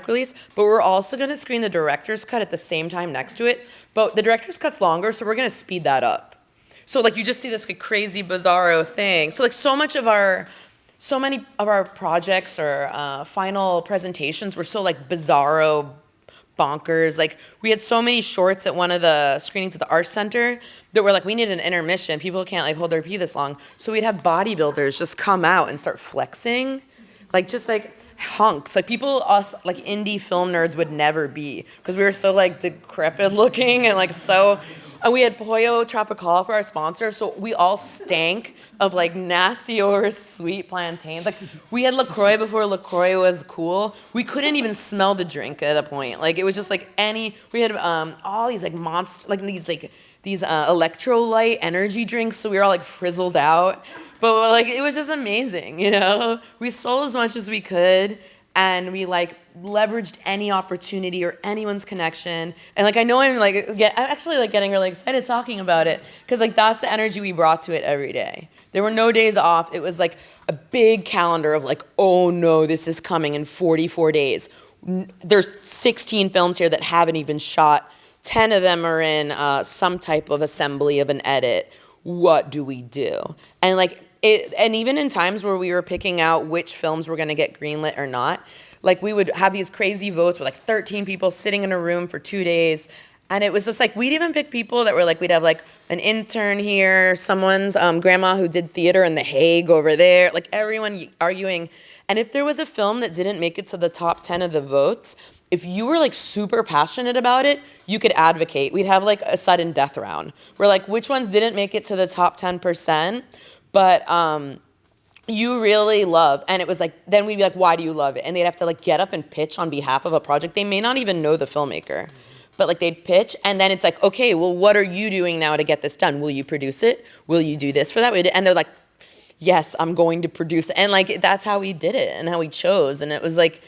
release, but we're also gonna screen the director's cut at the same time next to it. But the director's cut's longer, so we're gonna speed that up. So like you just see this like crazy bizarro thing. So like so many of our projects or final presentations were so like bizarro, bonkers. Like we had so many shorts at one of the screenings at the Arts Center that were like, we need an intermission. People can't like hold their pee this long. So we'd have bodybuilders just come out and start flexing, like just like hunks. Like us like indie film nerds would never be because we were so like decrepit looking and like so. And we had Pollo Tropical for our sponsor, so we all stank of like nasty or sweet plantains. Like we had LaCroix before LaCroix was cool. We couldn't even smell the drink at a point. Like it was just like we had all these like these electrolyte energy drinks, so we were all like frizzled out. But like it was just amazing, you know? We stole as much as we could. And we like leveraged any opportunity or anyone's connection. And like I know I'm actually like getting really excited talking about it because like that's the energy we brought to it every day. There were no days off. It was like a big calendar of like, oh no, this is coming in 44 days. There's 16 films here that haven't even shot. 10 of them are in some type of assembly of an edit. What do we do? And like and even in times where we were picking out which films were going to get greenlit or not, like we would have these crazy votes with like 13 people sitting in a room for 2 days. And it was just like, we'd even pick people that were like, we'd have like an intern here, someone's grandma who did theater in The Hague over there, like everyone arguing. And if there was a film that didn't make it to the top 10 of the votes, if you were like super passionate about it, you could advocate. We'd have like a sudden death round where like which ones didn't make it to the top 10%, but you really love. And it was like, then we'd be like, why do you love it? And they'd have to like get up and pitch on behalf of a project. They may not even know the filmmaker, but like they'd pitch. And then it's like, okay, well, what are you doing now to get this done? Will you produce it? Will you do this for that? And they're like, yes, I'm going to produce it. And like, that's how we did it and how we chose. And it was like,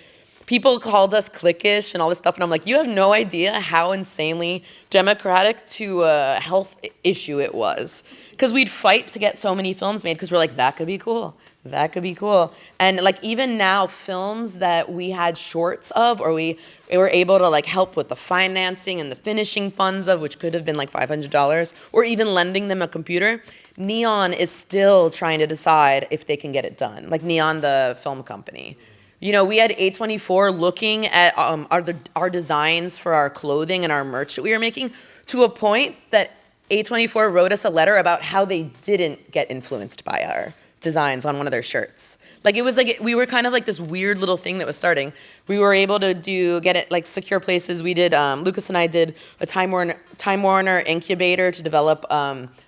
people called us cliquish and all this stuff. And I'm like, you have no idea how insanely democratic to a health issue it was. Because we'd fight to get so many films made because we're like, that could be cool. That could be cool. And like even now, films that we had shorts of or we were able to like help with the financing and the finishing funds of, which could have been like $500, or even lending them a computer, Neon is still trying to decide if they can get it done. Like Neon, the film company. You know, we had A24 looking at our designs for our clothing and our merch that we were making to a point that A24 wrote us a letter about how they didn't get influenced by our designs on one of their shirts. Like it was like we were kind of like this weird little thing that was starting. We were able to get it like secure places. We did Lucas and I did a Time Warner incubator to develop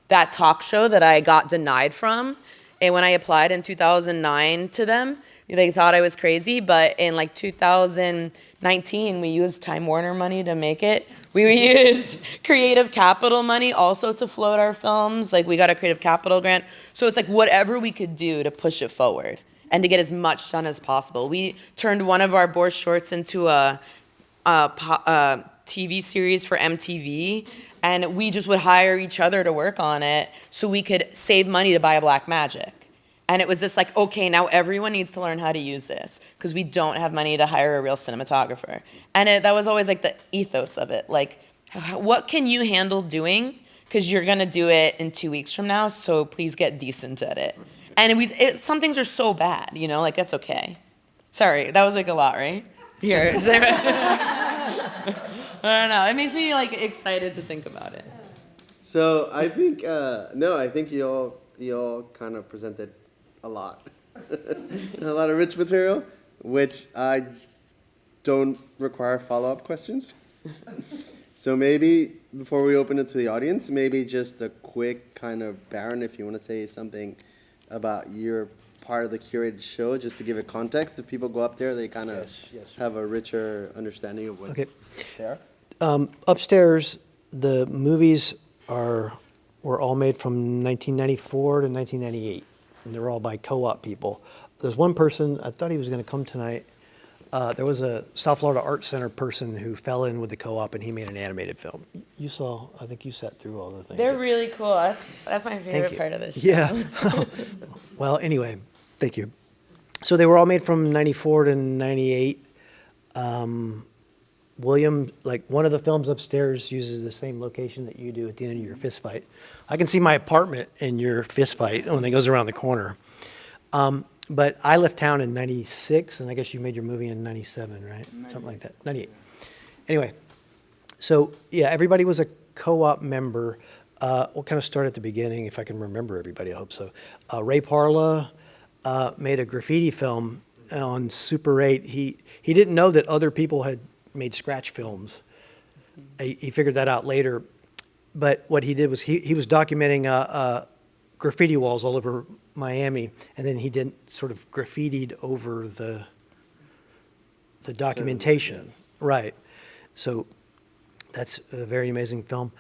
that talk show that I got denied from. And when I applied in 2009 to them, they thought I was crazy. But in like 2019, we used Time Warner money to make it. We used creative capital money also to float our films. Like we got a creative capital grant. So it's like whatever we could do to push it forward and to get as much done as possible. We turned one of our Borscht shorts into a TV series for MTV, and we just would hire each other to work on it so we could save money to buy a Blackmagic. And it was just like, okay, now everyone needs to learn how to use this because we don't have money to hire a real cinematographer. And that was always like the ethos of it. Like, what can you handle doing? Because you're going to do it in 2 weeks from now, so please get decent at it. And some things are so bad, you know, like that's okay. Sorry, that was like a lot, right? Here. I don't know. It makes me like excited to think about it. So I think no, I think you all kind of presented a lot, a lot of rich material, which I don't require follow-up questions. So maybe before we open it to the audience, maybe just a quick kind of Barron, if you want to say something about your part of the curated show, just to give it context. If people go up there, they kind of have a richer understanding of what's there. Upstairs, the movies were all made from 1994 to 1998, and they were all by co-op people. There's one person, I thought he was going to come tonight. There was a South Florida Arts Center person who fell in with the co-op, and he made an animated film. You saw, I think you sat through all the things. They're really cool. That's my favorite part of this show. Yeah. Well, anyway, thank you. So they were all made from 94 to 98. William, like one of the films upstairs uses the same location that you do at the end of your fist fight. I can see my apartment in your fist fight when it goes around the corner. But I left town in 96, and I guess you made your movie in 97, right? Something like that. 98. Anyway, so yeah, everybody was a co-op member. We'll kind of start at the beginning, if I can remember everybody, I hope so. Ray Parla made a graffiti film on Super 8. He didn't know that other people had made scratch films. He figured that out later. But what he did was he was documenting graffiti walls all over Miami, and then he did sort of graffitied over the documentation. Right. So that's a very amazing film.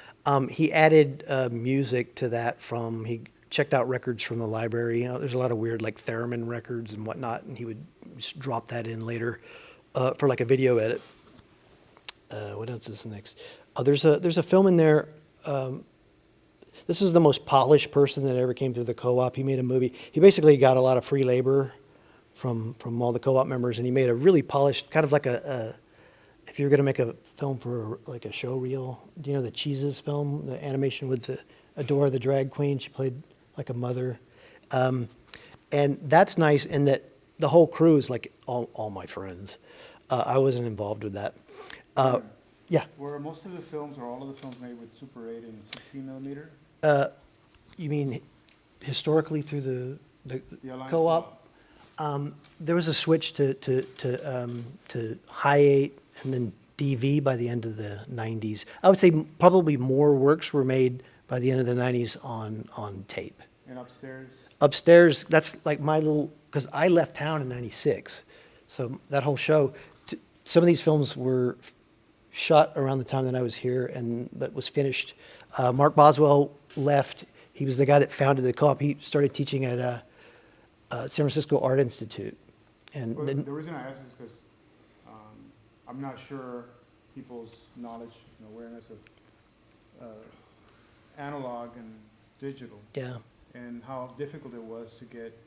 He added music to that he checked out records from the library. You know, there's a lot of weird like theremin records and whatnot, and he would just drop that in later for like a video edit. What else is next? There's a film in there. This is the most polished person that ever came through the co-op. He made a movie. He basically got a lot of free labor from all the co-op members, and he made a really polished, kind of like if you're going to make a film for like a show reel, do you know the Cheeses film, the animation with Adora the drag queen? She played like a mother. And that's nice in that the whole crew is like all my friends. I wasn't involved with that. Yeah. Were most of the films or all of the films made with Super 8 and 16 millimeter? You mean historically through the Alliance co-op? There was a switch to high 8 and then DV by the end of the 90s. I would say probably more works were made by the end of the 90s on tape. And upstairs? Upstairs, that's like my little, because I left town in 96. So that whole show, some of these films were shot around the time that I was here, but was finished. Mark Boswell left. He was the guy that founded the co-op. He started teaching at San Francisco Art Institute. And Well, then, the reason I ask is because I'm not sure people's knowledge and awareness of analog and digital, yeah, and how difficult it was to get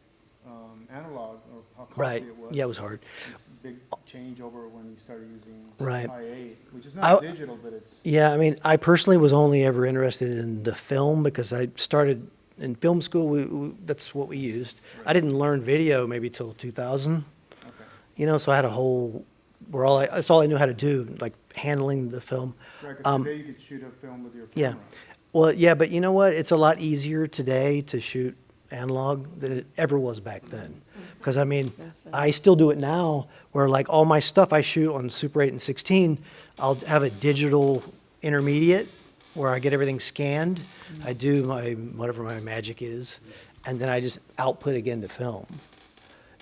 analog, or how costly right. it was. Yeah, it was hard. It's a big changeover when you started using Right. I8, which is not digital, but it's... Yeah, I mean, I personally was only ever interested in the film because I started in film school. That's what we used. Right. I didn't learn video maybe till 2000. Okay. You know, so I had a whole, that's all I knew how to do, like handling the film. Right, 'cause today you could shoot a film with your Yeah. camera. Well, yeah, but you know what? It's a lot easier today to shoot analog that it ever was back then. Because I mean, I still do it now, where like all my stuff I shoot on Super 8 and 16, I'll have a digital intermediate where I get everything scanned. I do my, whatever my magic is, and then I just output again to film,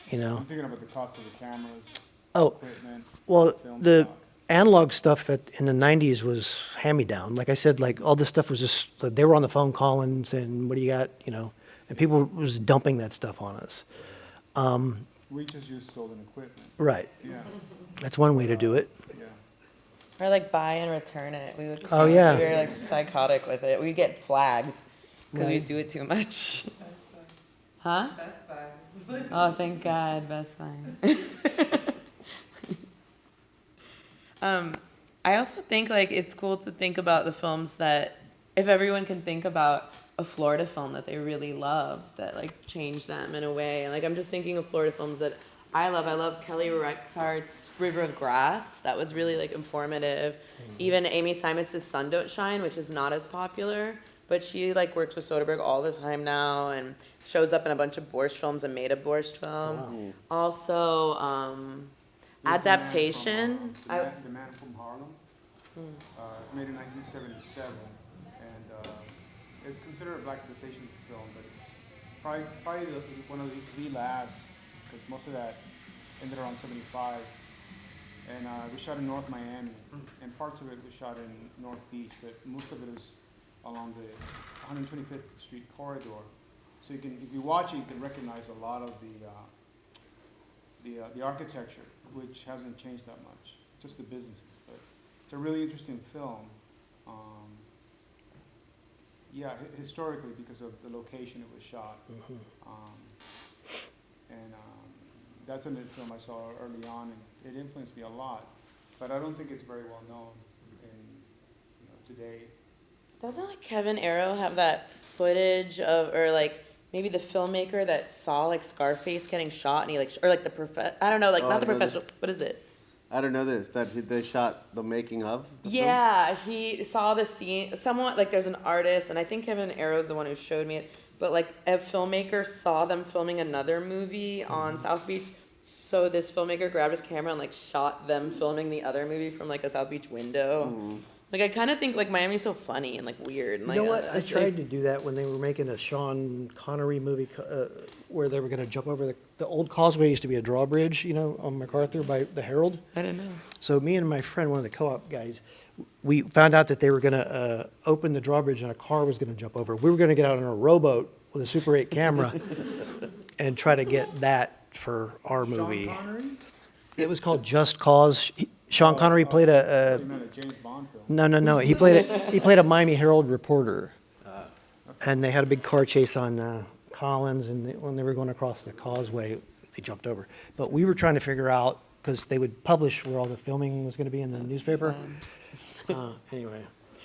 you know? I'm thinking about the cost of the cameras, Oh, equipment. well, film the stock. analog stuff in the 90s was hand-me-down. Like I said, like all this stuff was just, they were on the phone calling saying, what do you got, you know? And people was dumping that stuff on us. We just use stolen equipment. Right. Yeah, That's one way to do it. yeah. Or like buy and return it. We would. Oh, yeah. We were like psychotic with it. We'd get flagged because Right. we'd do it too much. Huh? Best Buy. Oh, thank God, Best Buy. I also think like it's cool to think about the films that, if everyone can think about a Florida film that they really love, that like changed them in a way. And like I'm just thinking of Florida films that I love. I love Kelly Reichardt's River of Grass. That was really like informative. Even Amy Simons' Sun Don't Shine, which is not as popular, but she like works with Soderbergh all the time now and shows up in a bunch of Borscht films and made a Borscht film. Also, Adaptation. The Man from Harlem. It's made in 1977, and it's considered a black exploitation film, but it's probably one of the last, because most of that ended around 75. And we shot in North Miami, and parts of it was shot in North Beach, but most of it is along the 125th Street corridor. So you can, if you watch it, you can recognize a lot of the architecture, which hasn't changed that much, just the businesses. But it's a really interesting film. Yeah, historically, because of the location it was shot. That's a film I saw early on, and it influenced me a lot. But I don't think it's very well known in today. Doesn't like Kevin Arrow have that footage of, or like maybe the filmmaker that saw like Scarface getting shot, and he like, or like I don't know, like not the no, professional. What is it? I don't know this, that they shot the making of the film? Yeah, he saw the scene. Somewhat like there's an artist, and I think Kevin Arrow's the one who showed me it. But like a filmmaker saw them filming another movie on South Beach, so this filmmaker grabbed his camera and like shot them filming the other movie from like a South Beach window. Like I kind of think like Miami's so funny and like weird. And, You know like, what? I it's, tried like, to do that when they were making a Sean Connery movie where they were going to jump over the old causeway. Used to be a drawbridge, you know, on MacArthur by the Herald. I don't know. So me and my friend, one of the co-op guys, we found out that they were going to open the drawbridge and a car was going to jump over. We were going to get out on a rowboat with a Super 8 camera and try to get that for our movie. Sean Connery? It was called Just Cause. Sean Connery played a You meant a James Bond film. no. He played a Miami Herald reporter, and they had a big car chase on Collins, and when they were going across the causeway, they jumped over. But we were trying to figure out, because they would publish where all the filming was going to be in the newspaper. Anyway,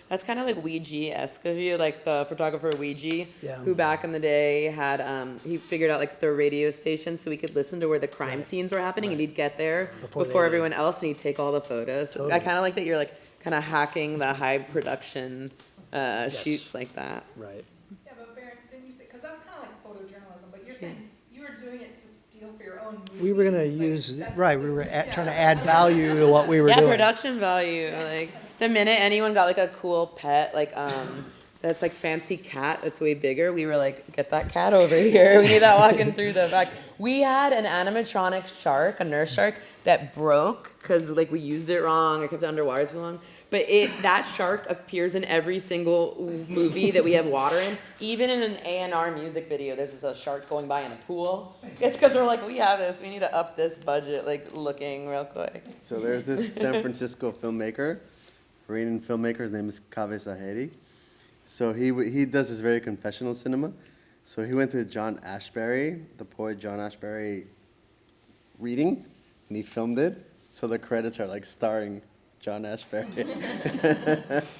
That's kind of like Ouija-esque of you, like the photographer Ouija, Yeah. who back in the day had, he figured out like the radio station so we could listen to where the crime scenes were happening, and he'd get there Before before they everyone else, and he'd take all the photos. So I Totally. kind of like that you're like kind of hacking the high production shoots like that. right. Yeah, but Barron, didn't you say, because that's kind of like photojournalism, but you're saying you were doing it to steal for your own movie. We were going to Like, use, that's- right, we were trying to add value to what we were Yeah, doing. production value. Like the minute anyone got like a cool pet, like that's like fancy cat that's way bigger, we were like, get that cat over here. We need that walking through the back. We had an animatronic shark, a nurse shark, that broke because like we used it wrong or kept it underwater too long. But that shark appears in every single movie that we have water in. Even in an A&R music video, there's just a shark going by in a pool. It's because we're like, we have this, we need to up this budget, like looking real quick. So there's this San Francisco filmmaker, Iranian filmmaker. His name is Kaveh Zahedi. So he does this very confessional cinema. So he went to John Ashbery, the poet John Ashbery, reading, and he filmed it. So the credits are like starring John Ashbery.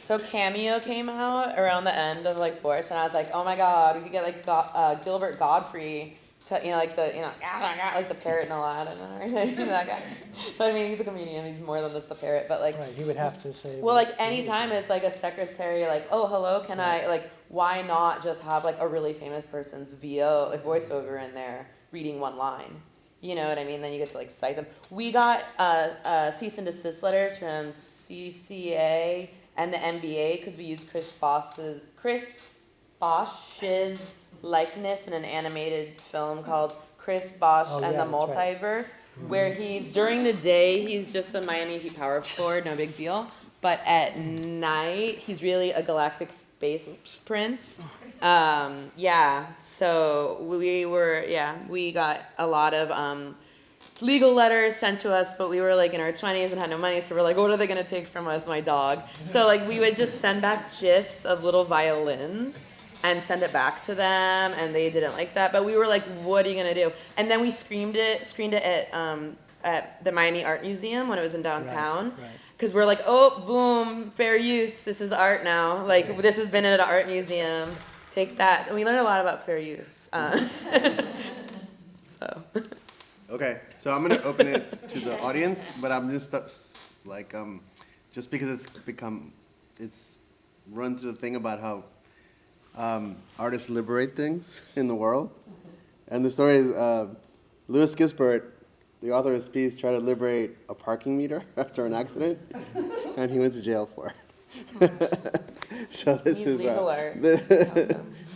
So Cameo came out around the end of like Borscht, and I was like, oh my god, we could get like Gilbert Gottfried like the, like the parrot in Aladdin or anything, that guy. But I mean, he's a comedian. He's more than just a parrot. But like, Right, he would have to say. well, like anytime it's like a secretary, like, oh, hello, can I, like, why not just have like a really famous person's VO, like voiceover in there reading one line? You know what I mean? Then you get to like cite them. We got cease and desist letters from CCA and the NBA because we used Chris Bosch's likeness in an animated film called Chris Bosch Oh, and yeah, the that's right. Multiverse, where he's during the day he's just a Miami Heat power forward, no big deal. But at night he's really a galactic space prince. Yeah, so we got a lot of legal letters sent to us, but we were like in our 20s and had no money, so we're like, what are they gonna take from us, my dog? So like we would just send back GIFs of little violins and send it back to them, and they didn't like that. But we were like, what are you gonna do? And then we screened it at the Miami Art Museum when it was in downtown. Right. Because we're like, oh, boom, fair use. This is art now. Like, this has been at an art museum. Take that. And we learned a lot about fair use. So. Okay, so I'm gonna open it to the audience, but I'm just like, just because it's run through the thing about how artists liberate things in the world. And the story is Louis Gisbert, the author of this piece, tried to liberate a parking meter after an accident, and he went to jail for it. So this is legal art. this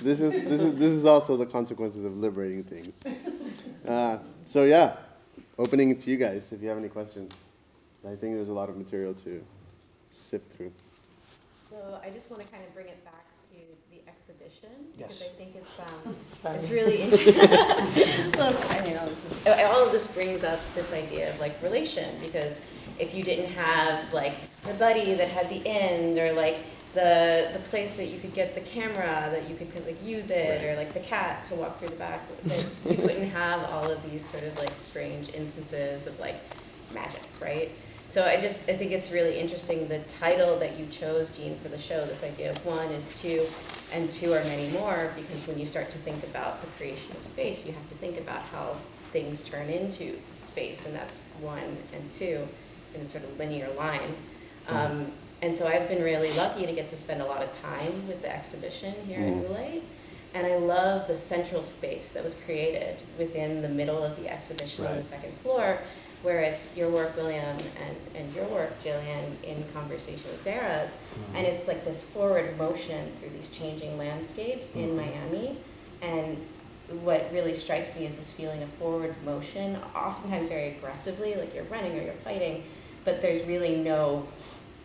is also the consequences of liberating things. So yeah, opening it to you guys if you have any questions. I think there's a lot of material to sift through. So I just want to kind of bring it back to the exhibition Yes. because I think it's really interesting. Well, all of this brings up this idea of like relation, because if you didn't have like the buddy that had the end, or like the place that you could get the camera that you could like use it, or like the cat to walk through the back, then you wouldn't have all of these sort of like strange instances of like magic, right? So I think it's really interesting the title that you chose, Gean, for the show, this idea of one is two and two are many more, because when you start to think about the creation of space, you have to think about how things turn into space, and that's one and two in a sort of linear line. And so I've been really lucky to get to spend a lot of time with the exhibition here at Oolite. And I love the central space that was created within the middle of the exhibition on the second floor, where it's your work, William, and your work, Jillian, in conversation with Dara's. And it's like this forward motion through these changing landscapes in Miami. And what really strikes me is this feeling of forward motion, oftentimes very aggressively, like you're running or you're fighting, but there's really no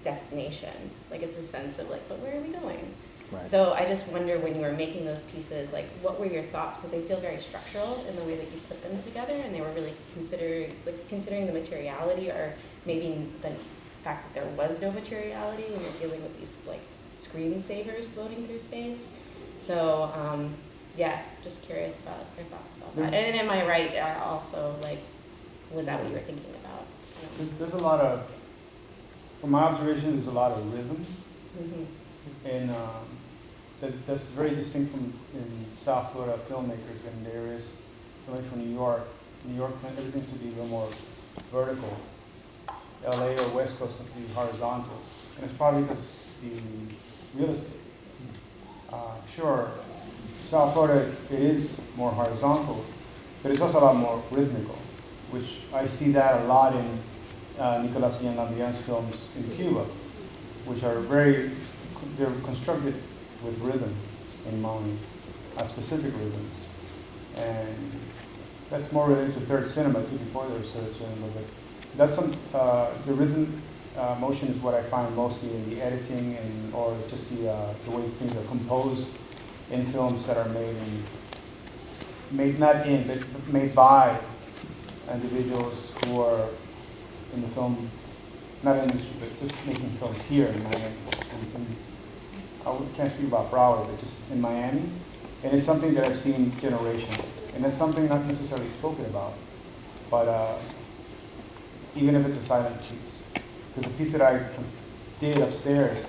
destination. Like it's a sense of like, but where are we going? Right. So I just wonder, when you were making those pieces, like what were your thoughts? Because they feel very structural in the way that you put them together, and they were really considering the materiality, or maybe the fact that there was no materiality when you're dealing with these like screensavers floating through space. So yeah, just curious about your thoughts about that. And am I right? Also, like, was that what you were thinking about? There's a lot of, from my observation, there's a lot of rhythm. And that's very distinct from in South Florida filmmakers, and there is so much from New York. New York, everything should be a little more vertical. LA or West Coast should be horizontal, and it's probably because the real estate. Sure, South Florida it is more horizontal, but it's also a lot more rhythmical, which I see that a lot in Nicolas Guillen-Lambien's films in Cuba, which are they're constructed with rhythm in mind, specific rhythms. And that's more related to third cinema, too, before there was third cinema. But that's the rhythm motion is what I find mostly in the editing or just the way things are composed in films that are made by individuals who are in the film, not industry, but just making films here in Miami. I can't speak about Broward, but just in Miami. And it's something that I've seen generations. And that's something not necessarily spoken about. But even if it's a silent piece. Because the piece that I did upstairs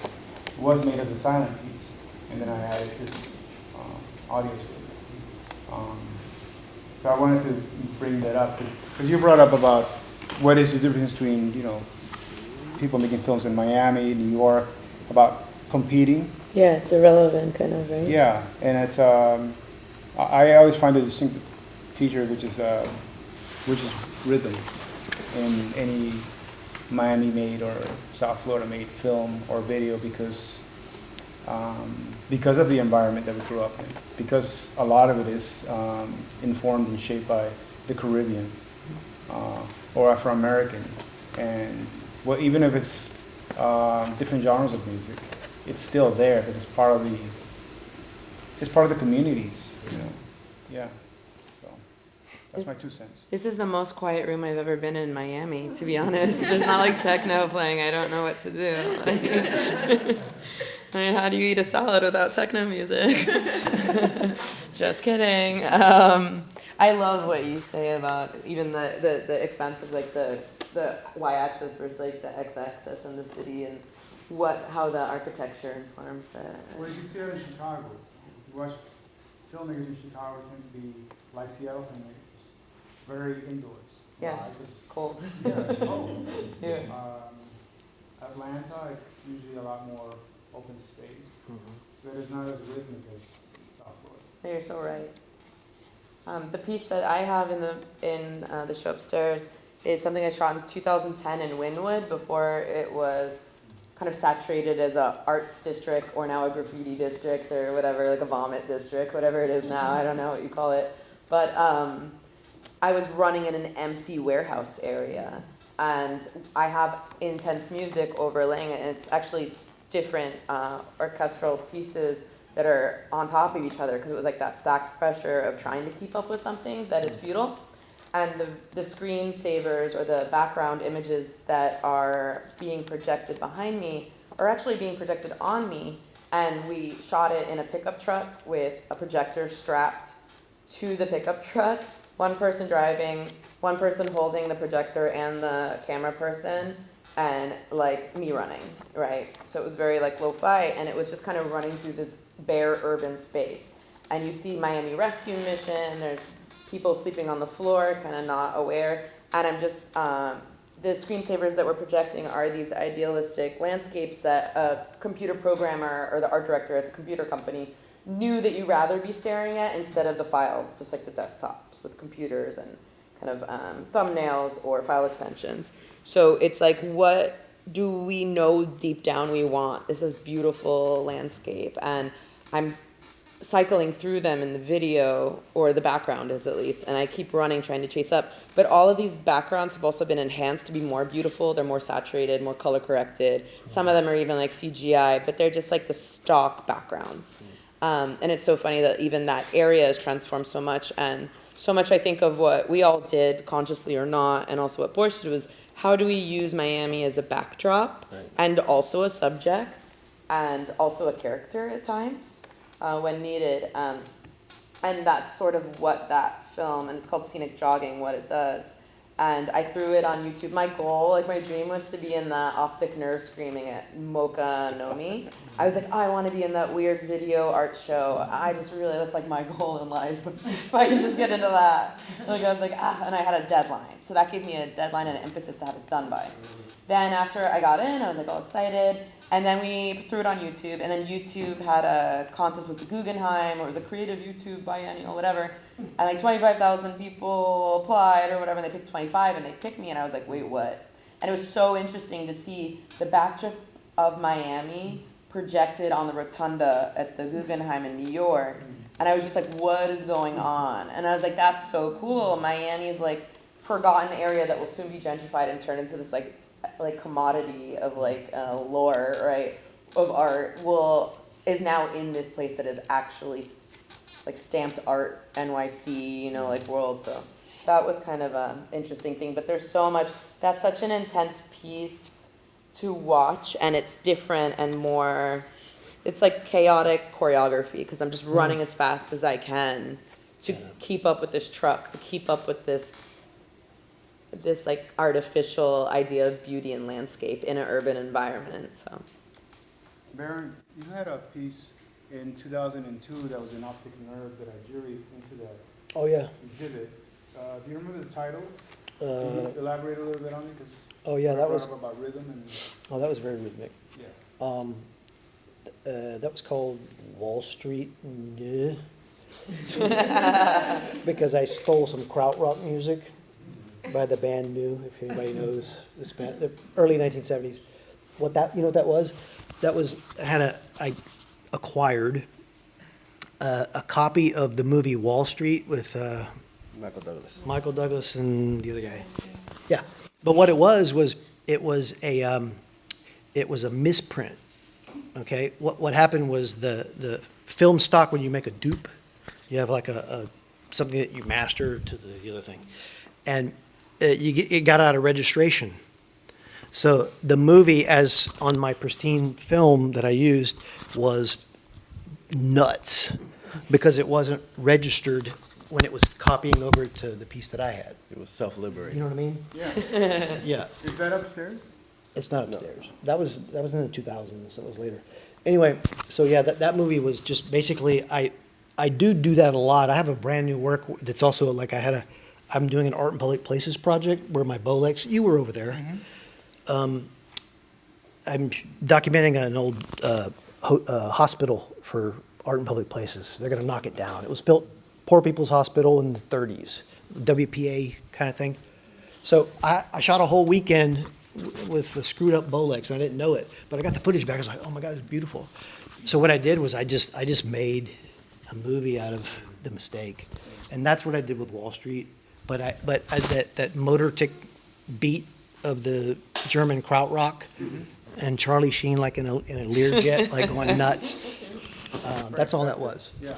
was made as a silent piece. And then I added this audio to it. So I wanted to bring that up because you brought up about what is the difference between, you know, people making films in Miami, New York, about competing. Yeah, it's irrelevant, kind of, right? Yeah, and it's I always find a distinct feature which is rhythm in any Miami-made or South Florida-made film or video because of the environment that we grew up in, because a lot of it is informed and shaped by the Caribbean or Afro-American, and even if it's different genres of music, it's still there because it's part of the communities, you know. Yeah. So that's my 2 cents. This is the most quiet room I've ever been in Miami, to be honest. There's not like techno playing. I don't know what to do. I mean, how do you eat a salad without techno music? Just kidding. I love what you say about even the expanse of like the y-axis versus like the x-axis in the city and how the architecture informs it. Well, you can see it in Chicago. If you watch filmmakers in Chicago tend to be like Seattle filmmakers, very indoors. Yeah, Just cold. yeah, it's cold. Yeah. Atlanta, it's usually a lot more open space. So it is not as rhythmic as South Florida. You're so right. The piece that I have in the show upstairs is something I shot in 2010 in Wynwood before it was kind of saturated as a arts district or now a graffiti district or whatever, like a vomit district, whatever it is now. I don't know what you call it. But I was running in an empty warehouse area, and I have intense music overlaying it, and it's actually different orchestral pieces that are on top of each other because it was like that stacked pressure of trying to keep up with something that is futile. And the screensavers or the background images that are being projected behind me are actually being projected on me. And we shot it in a pickup truck with a projector strapped to the pickup truck. One person driving, one person holding the projector and the camera person, and like me running, right? So it was very like lo-fi, and it was just kind of running through this bare urban space. And you see Miami Rescue Mission, there's people sleeping on the floor, kind of not aware. And I'm just, the screensavers that we're projecting are these idealistic landscapes that a computer programmer or the art director at the computer company knew that you'd rather be staring at instead of the file, just like the desktops with computers and kind of thumbnails or file extensions. So it's like, what do we know deep down we want? This is beautiful landscape, and I'm cycling through them in the video, or the background is at least, and I keep running trying to chase up. But all of these backgrounds have also been enhanced to be more beautiful. They're more saturated, more color corrected. Some of them are even like CGI, but they're just like the stock backgrounds. And it's so funny that even that area is transformed so much, and so much I think of what we all did, consciously or not, and also what Borscht did was, how do we use Miami as a backdrop, and also a subject, and also a character at times, when needed. And that's sort of what that film, and it's called Scenic Jogging, what it does. And I threw it on YouTube. My goal, like my dream was to be in the Optic Nerve screaming at Mocha Nomi. I was like, oh, I want to be in that weird video art show. I just really, that's like my goal in life. If I can just get into that. Like I was like, and I had a deadline. So that gave me a deadline and an impetus to have it done by. Then after I got in, I was like all excited. And then we threw it on YouTube, and then YouTube had a contest with the Guggenheim, or it was a creative YouTube biennial, whatever, and like 25,000 people applied or whatever, and they picked 25, and they picked me, and I was like, wait, what? And it was so interesting to see the backdrop of Miami projected on the rotunda at the Guggenheim in New York, and I was just like, what is going on? And I was like, that's so cool. Miami's like forgotten area that will soon be gentrified and turned into this like commodity of like lore, right, of art, is now in this place that is actually like stamped art NYC, you know, like world. So that was kind of an interesting thing. But there's so much, that's such an intense piece to watch, and it's different and more, it's like chaotic choreography, because I'm just running as fast as I can to keep up with this truck, to keep up with this like artificial idea of beauty and landscape in an urban environment. So, Barron, you had a piece in 2002 that was an Optic Nerve that I juried into that Oh, yeah. exhibit. Do you remember the title? Can Uh, you elaborate a little bit on it? 'Cause oh, yeah, you that brought was, up about rhythm and, oh, that was very rhythmic. yeah. That was called Wall Street. Yeah. Because I stole some krautrock music by the band New, if anybody knows this band, the early 1970s. You know what that was? I acquired a copy of the movie Wall Street with Michael Douglas. Michael Douglas and the other guy. Yeah, but what it was it was a misprint. Okay, what happened was the film stock, when you make a dupe, you have like a something that you master to the other thing, and it got out of registration. So the movie, as on my pristine film that I used, was nuts because it wasn't registered when it was copying over to the piece that I had. It was self-liberating. You know what I mean? Yeah. Yeah. Is that upstairs? It's not upstairs. That was in the 2000s, so it was later. Anyway, so yeah, that movie was just basically, I do that a lot. I have a brand new work that's also like I'm doing an art in public places project where my Bolex, you were over there. I'm documenting an old hospital for art in public places. They're gonna knock it down. It was built, poor people's hospital in the 30s, WPA kind of thing. So I shot a whole weekend with the screwed up Bolex, and I didn't know it, but I got the footage back. I was like, oh my God, it's beautiful. So what I did was I just made a movie out of the mistake, and that's what I did with Wall Street. But that motor tick beat of the German krautrock and Charlie Sheen like in a Learjet, like going nuts. That's all that was. Yeah.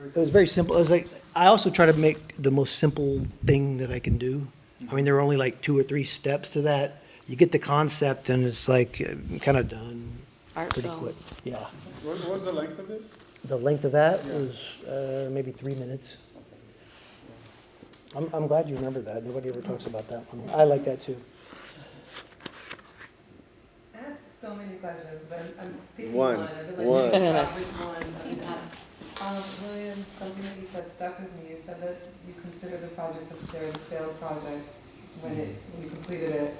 It was very simple. It was like, I also try to make the most simple thing that I can do. I mean, there were only like 2 or 3 steps to that. You get the concept and it's like kind of done Art pretty film. quick. Yeah. What was the length of it? The length of that was maybe 3 minutes. I'm glad you remember that. Nobody ever talks about that one. I like that too. I have so many questions, but I'm picking One. one. I've been One. like, thinking about which one I can ask. William, something that you said stuck with me. You said that you consider the project upstairs a failed project when you completed it,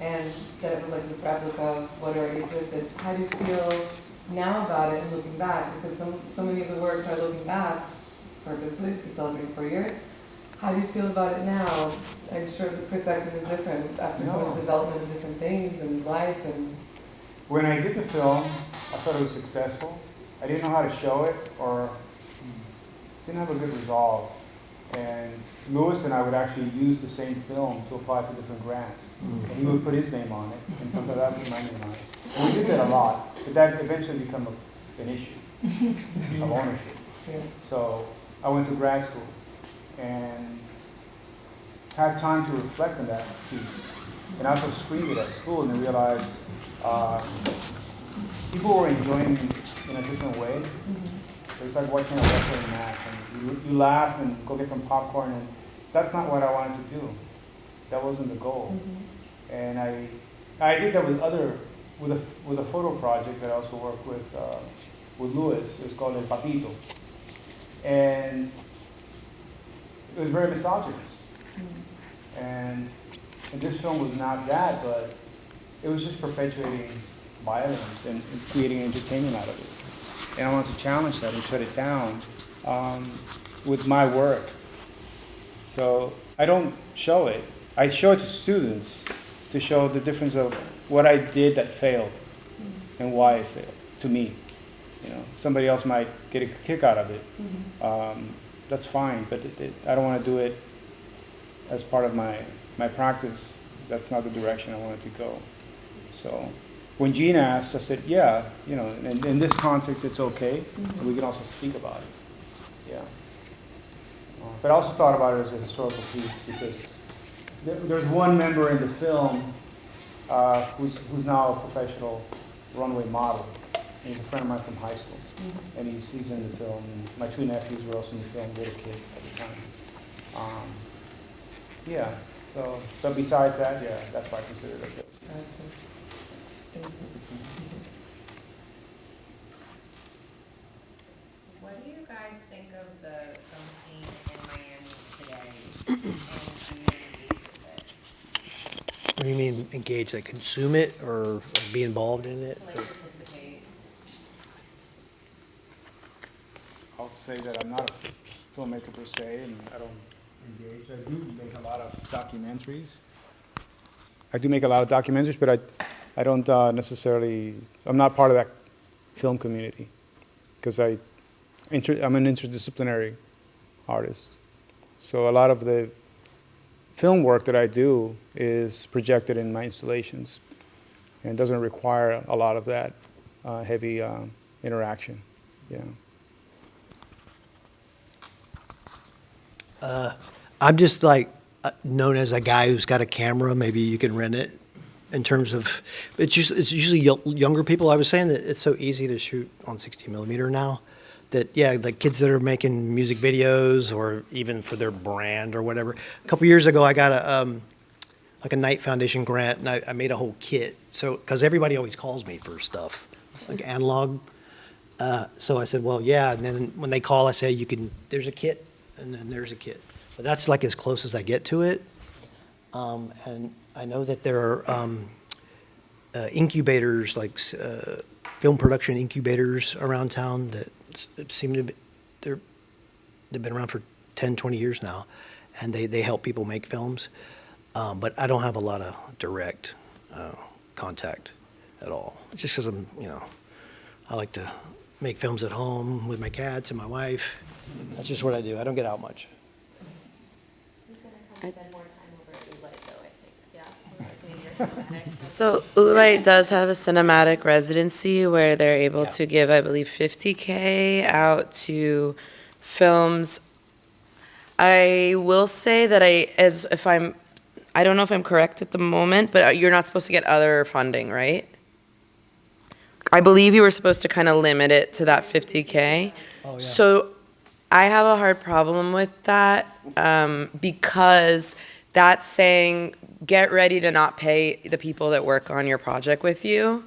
and that it was like this replica of what already existed. How do you feel now about it and looking back? Because so many of the works are looking back purposely, for celebrating 4 years. How do you feel about it now? I'm sure the perspective is different after so much development of different things and life and. When I did the film, I thought it was successful. I didn't know how to show it or didn't have a good resolve. And Louis and I would actually use the same film to apply for different grants. And he would put his name on it, and sometimes I would put my name on it. And we did that a lot, but that eventually became an issue of ownership. So I went to grad school and had time to reflect on that piece. And I also screened it at school and then realized people were enjoying it in a different way. It's like watching a wrestling match, and you laugh and go get some popcorn, and that's not what I wanted to do. That wasn't the goal. And I did that with a photo project that I also worked with Louis. It was called El Papito, and it was very misogynist. And this film was not that, but it was just perpetuating violence and creating entertainment out of it. And I wanted to challenge that and shut it down with my work. So I don't show it. I show it to students to show the difference of what I did that failed and why it failed, to me. You know, somebody else might get a kick out of it. That's fine, but I don't want to do it as part of my practice. That's not the direction I wanted to go. So when Gean asked, I said, yeah, you know, in this context, it's okay. And we can also speak about it. Yeah. But I also thought about it as a historical piece because there's one member in the film who's now a professional runway model. And he's a friend of mine from high school. And he's in the film. And my 2 nephews were also in the film, little kids at the time. Yeah. So, but besides that, yeah, that's why I consider it a film. What do you guys think of the film scene in do you mean engage? Like consume it or be involved in it? Like participate. I'll say that I'm not a filmmaker per se, and I don't engage. I do make a lot of documentaries. But I don't necessarily, I'm not part of that film community because I'm an interdisciplinary artist. So a lot of the film work that I do is projected in my installations and doesn't require a lot of that heavy interaction. Yeah. I'm just like known as a guy who's got a camera. Maybe you can rent it. In terms of, it's usually younger people. I was saying that it's so easy to shoot on 60 millimeter now. That yeah, like kids that are making music videos or even for their brand or whatever. A couple years ago, I got a Knight Foundation grant, and I made a whole kit. So because everybody always calls me for stuff like analog. So I said, well, yeah. And then when they call, I say, there's a kit, and then there's a kit. But that's like as close as I get to it. And I know that there are incubators, like film production incubators around town that seem to be, they've been around for 10, 20 years now, and they help people make films. But I don't have a lot of direct contact at all. Just because I like to make films at home with my cats and my wife. That's just what I do. I don't get out much. Who's gonna come spend more time over at Oolite though, I think, yeah. So Oolite does have a cinematic residency where they're able to give, I believe, $50K out to films. I will say that I don't know if I'm correct at the moment, but you're not supposed to get other funding, right? I believe you were supposed to kind of limit it to that $50K. Oh, yeah. So I have a hard problem with that because that's saying get ready to not pay the people that work on your project with you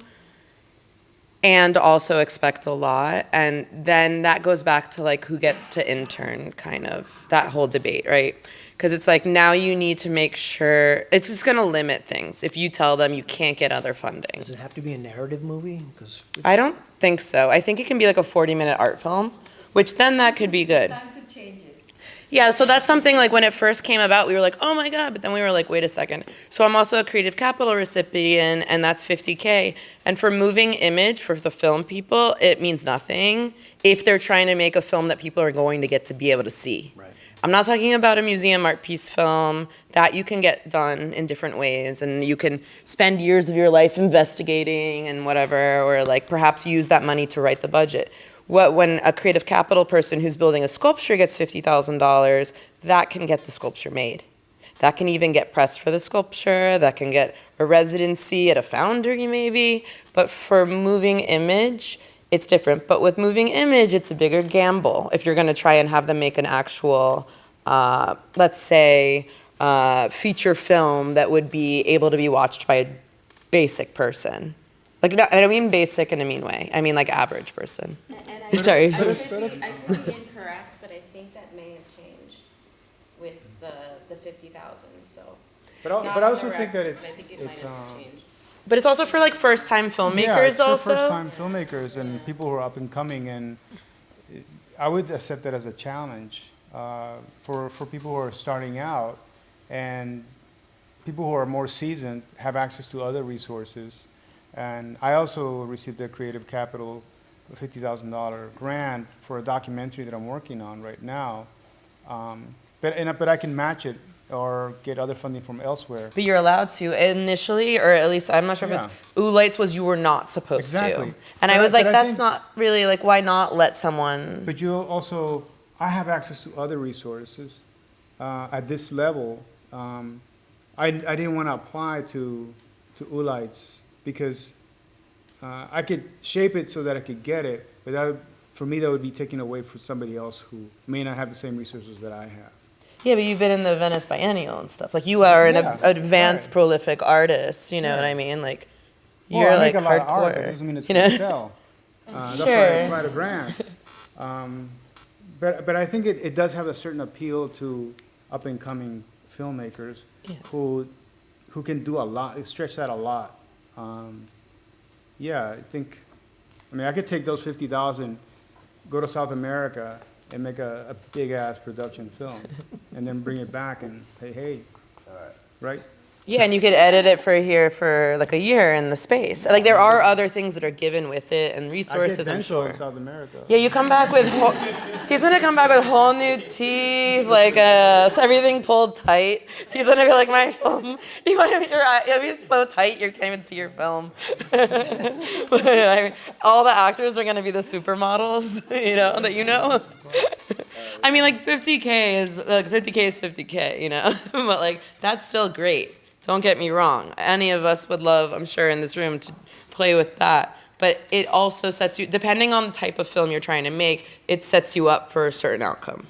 and also expect a lot. And then that goes back to like who gets to intern, kind of that whole debate, right? Because it's like now you need to make sure it's just going to limit things if you tell them you can't get other funding. Does it have to be a narrative movie? Because I don't think so. I think it can be like a 40-minute art film, which then that could be good. Time to change it. Yeah, so that's something like when it first came about, we were like, oh my God, but then we were like, wait a second. So I'm also a Creative Capital recipient, and that's $50K. And for moving image for the film people, it means nothing if they're trying to make a film that people are going to get to be able to see. Right. I'm not talking about a museum art piece film that you can get done in different ways, and you can spend years of your life investigating and whatever, or like perhaps use that money to write the budget. When a Creative Capital person who's building a sculpture gets $50,000, that can get the sculpture made. That can even get pressed for the sculpture. That can get a residency at a foundry maybe. But for moving image, it's different. But with moving image, it's a bigger gamble. If you're going to try and have them make an actual, let's say, feature film that would be able to be watched by a basic person. Like, no, I don't mean basic in a mean way. I mean like average person. And I, Sorry. I could be incorrect, but I think that may have changed with the 50,000. So. But Not I also direct, think that but I think it might it's have changed. But it's also for like first-time filmmakers yeah, it's for also. first-time filmmakers and people who are up and coming, and I would accept that as a challenge for people who are starting out, and people who are more seasoned have access to other resources. And I also received a Creative Capital $50,000 grant for a documentary that I'm working on right now. But I can match it or get other funding from elsewhere. But you're allowed to initially, or at least I'm not sure if it's Oolites was you were not supposed Exactly. to. And I But was like, I that's think- not really like, why not let someone? But you also, I have access to other resources at this level. I didn't want to apply to Oolites because I could shape it so that I could get it, but for me that would be taken away from somebody else who may not have the same resources that I have. Yeah, but you've been in the Venice Biennial and stuff. Like you are an Yeah, advanced, right. prolific artist. You know Sure. what I mean? Like Well, you're I like make a lot hardcore. of art, that doesn't mean it's you going know? to sell. That's why I Sure. apply to grants. But I think it does have a certain appeal to up-and-coming filmmakers Yeah. who who can do a lot, stretch that a lot. Yeah, I mean, I could take those 50,000, go to South America, and make a big-ass production film, and then bring it back and say, hey, right? Yeah, and you could edit it for here for like a year in the space. Like there are other things that are given with it and I get resources, I'm bento sure. in South America. Yeah, you come back with, he's gonna come back with whole new teeth, like everything pulled tight. He's gonna be like, my film, it'll be so tight you can't even see your film. But, I mean, all the actors are gonna be the supermodels, that you know. I mean, like 50K is 50K, but like that's still great. Don't get me wrong. Any of us would love, I'm sure, in this room to play with that. But it also sets you, depending on the type of film you're trying to make, it sets you up for a certain outcome.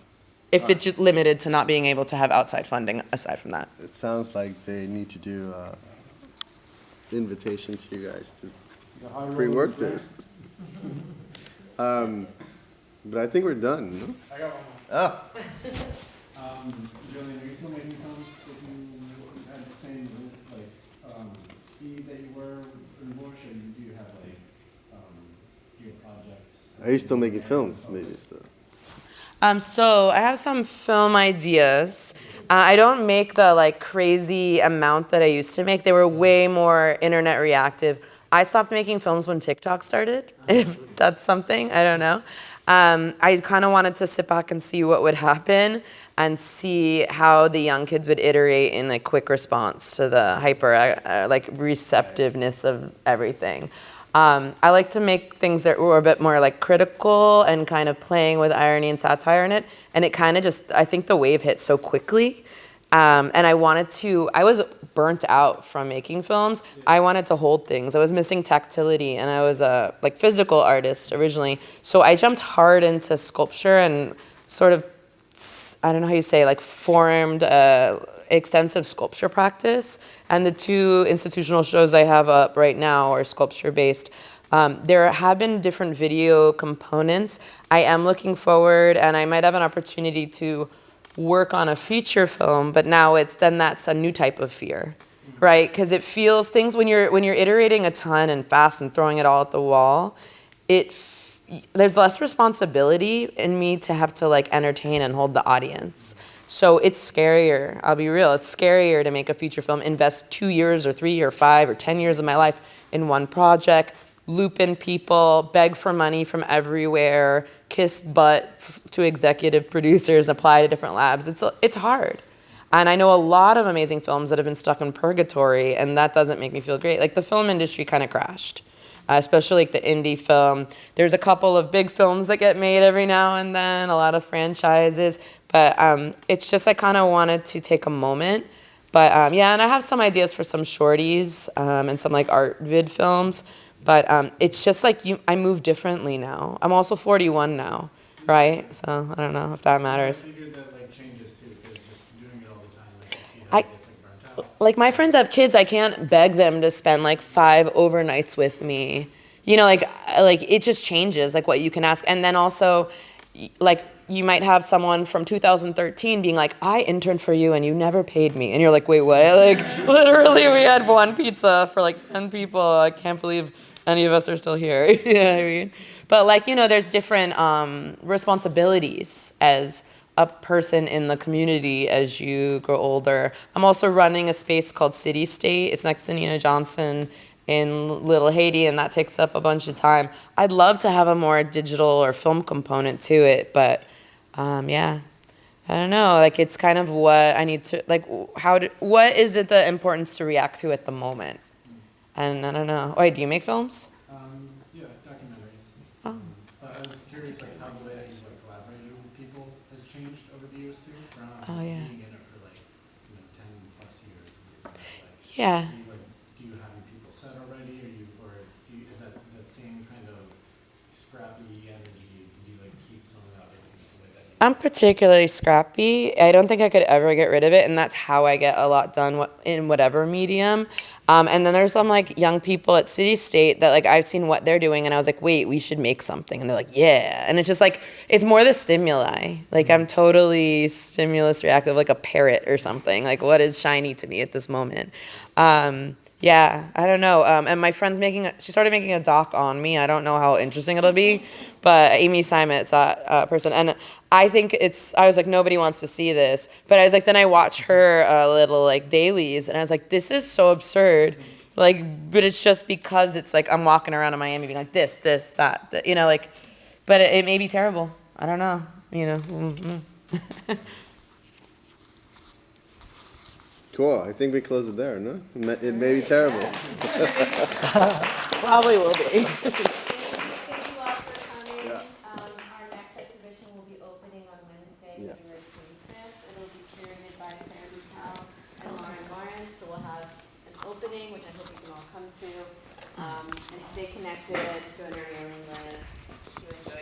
If it's just limited to not being able to have outside funding aside from that. It sounds like they need to do invitation to you guys to pre-work this. But I think we're done. No? I got one more. Oh, Jillian, are you still making films if you had the same speed that you were in Bush, or do you have fewer projects? are you still making films? Maybe still. So I have some film ideas. I don't make the crazy amount that I used to make. They were way more internet reactive. I stopped making films when TikTok started, if that's something, I don't know. I kind of wanted to sit back and see what would happen and see how the young kids would iterate in quick response to the hyper receptiveness of everything. I like to make things that were a bit more critical and kind of playing with irony and satire in it. And it kind of just, I think the wave hit so quickly. And I was burnt out from making films. I wanted to hold things. I was missing tactility, and I was a physical artist originally. So I jumped hard into sculpture and sort of, I don't know how you say, formed extensive sculpture practice. And the 2 institutional shows I have up right now are sculpture-based. There have been different video components. I am looking forward, and I might have an opportunity to work on a feature film, but now that's a new type of fear, right? Because it feels things when you're iterating a ton and fast and throwing it all at the wall, there's less responsibility in me to have to entertain and hold the audience. So it's scarier, I'll be real, it's scarier to make a feature film, invest 2 years or 3 or 5 or 10 years of my life in one project, loop in people, beg for money from everywhere, kiss butt to executive producers, apply to different labs. It's hard. And I know a lot of amazing films that have been stuck in purgatory, and that doesn't make me feel great. The film industry kind of crashed, especially the indie film. There's a couple of big films that get made every now and then, a lot of franchises, but it's just I kind of wanted to take a moment. But yeah, and I have some ideas for some shorties and some art vid films. But it's just I move differently now. I'm also 41 now, right? So I don't know if that matters. I figured that changes too, because just doing it all the time, you see how it gets burnt out. My friends have kids. I can't beg them to spend 5 overnights with me. It just changes what you can ask. And then also, you might have someone from 2013 being I interned for you and you never paid me. And you're like, wait, what? Literally, we had one pizza for 10 people. I can't believe any of us are still here. You know what I mean? But there's different responsibilities as a person in the community as you grow older. I'm also running a space called City State. It's next to Nina Johnson in Little Haiti, and that takes up a bunch of time. I'd love to have a more digital or film component to it, but yeah, I don't know. It's kind of what I need to what is it the importance to react to at the moment? And I don't know. Wait, do you make films? Yeah, documentaries. Oh. I was curious how the way that you collaborated with people has changed over the years too, from Oh, yeah. being in it for 10 plus years. Yeah. Do you have your people set already, is that the same kind of scrappy energy? Do you keep some of that the way that you I'm particularly scrappy. I don't think I could ever get rid of it, and that's how I get a lot done in whatever medium. And then there's some like young people at City State that like I've seen what they're doing, and I was like, wait, we should make something, and they're like, yeah. And it's just like it's more the stimuli. Like I'm totally stimulus reactive, like a parrot or something. Like what is shiny to me at this moment? Yeah, I don't know. And my friend's she started making a doc on me. I don't know how interesting it'll be, but Amy Simet's that person. And I think I was like, nobody wants to see this. But I was like, then I watch her little like dailies, and I was like, this is so absurd. Like, but it's just because it's like, I'm walking around in Miami being like this, that, you know, like, but it may be terrible. I don't know, you know. Mm-hmm. Cool. I think we close it there, no? It may be terrible. Probably will be. Thank you all for coming. Yeah. Our next exhibition will be opening on Wednesday, Yeah. February 25th. It'll be curated by Claire Boutel and Lauren Lawrence. So we'll have an opening, which I hope you can all come to. And stay connected, join our mailing list.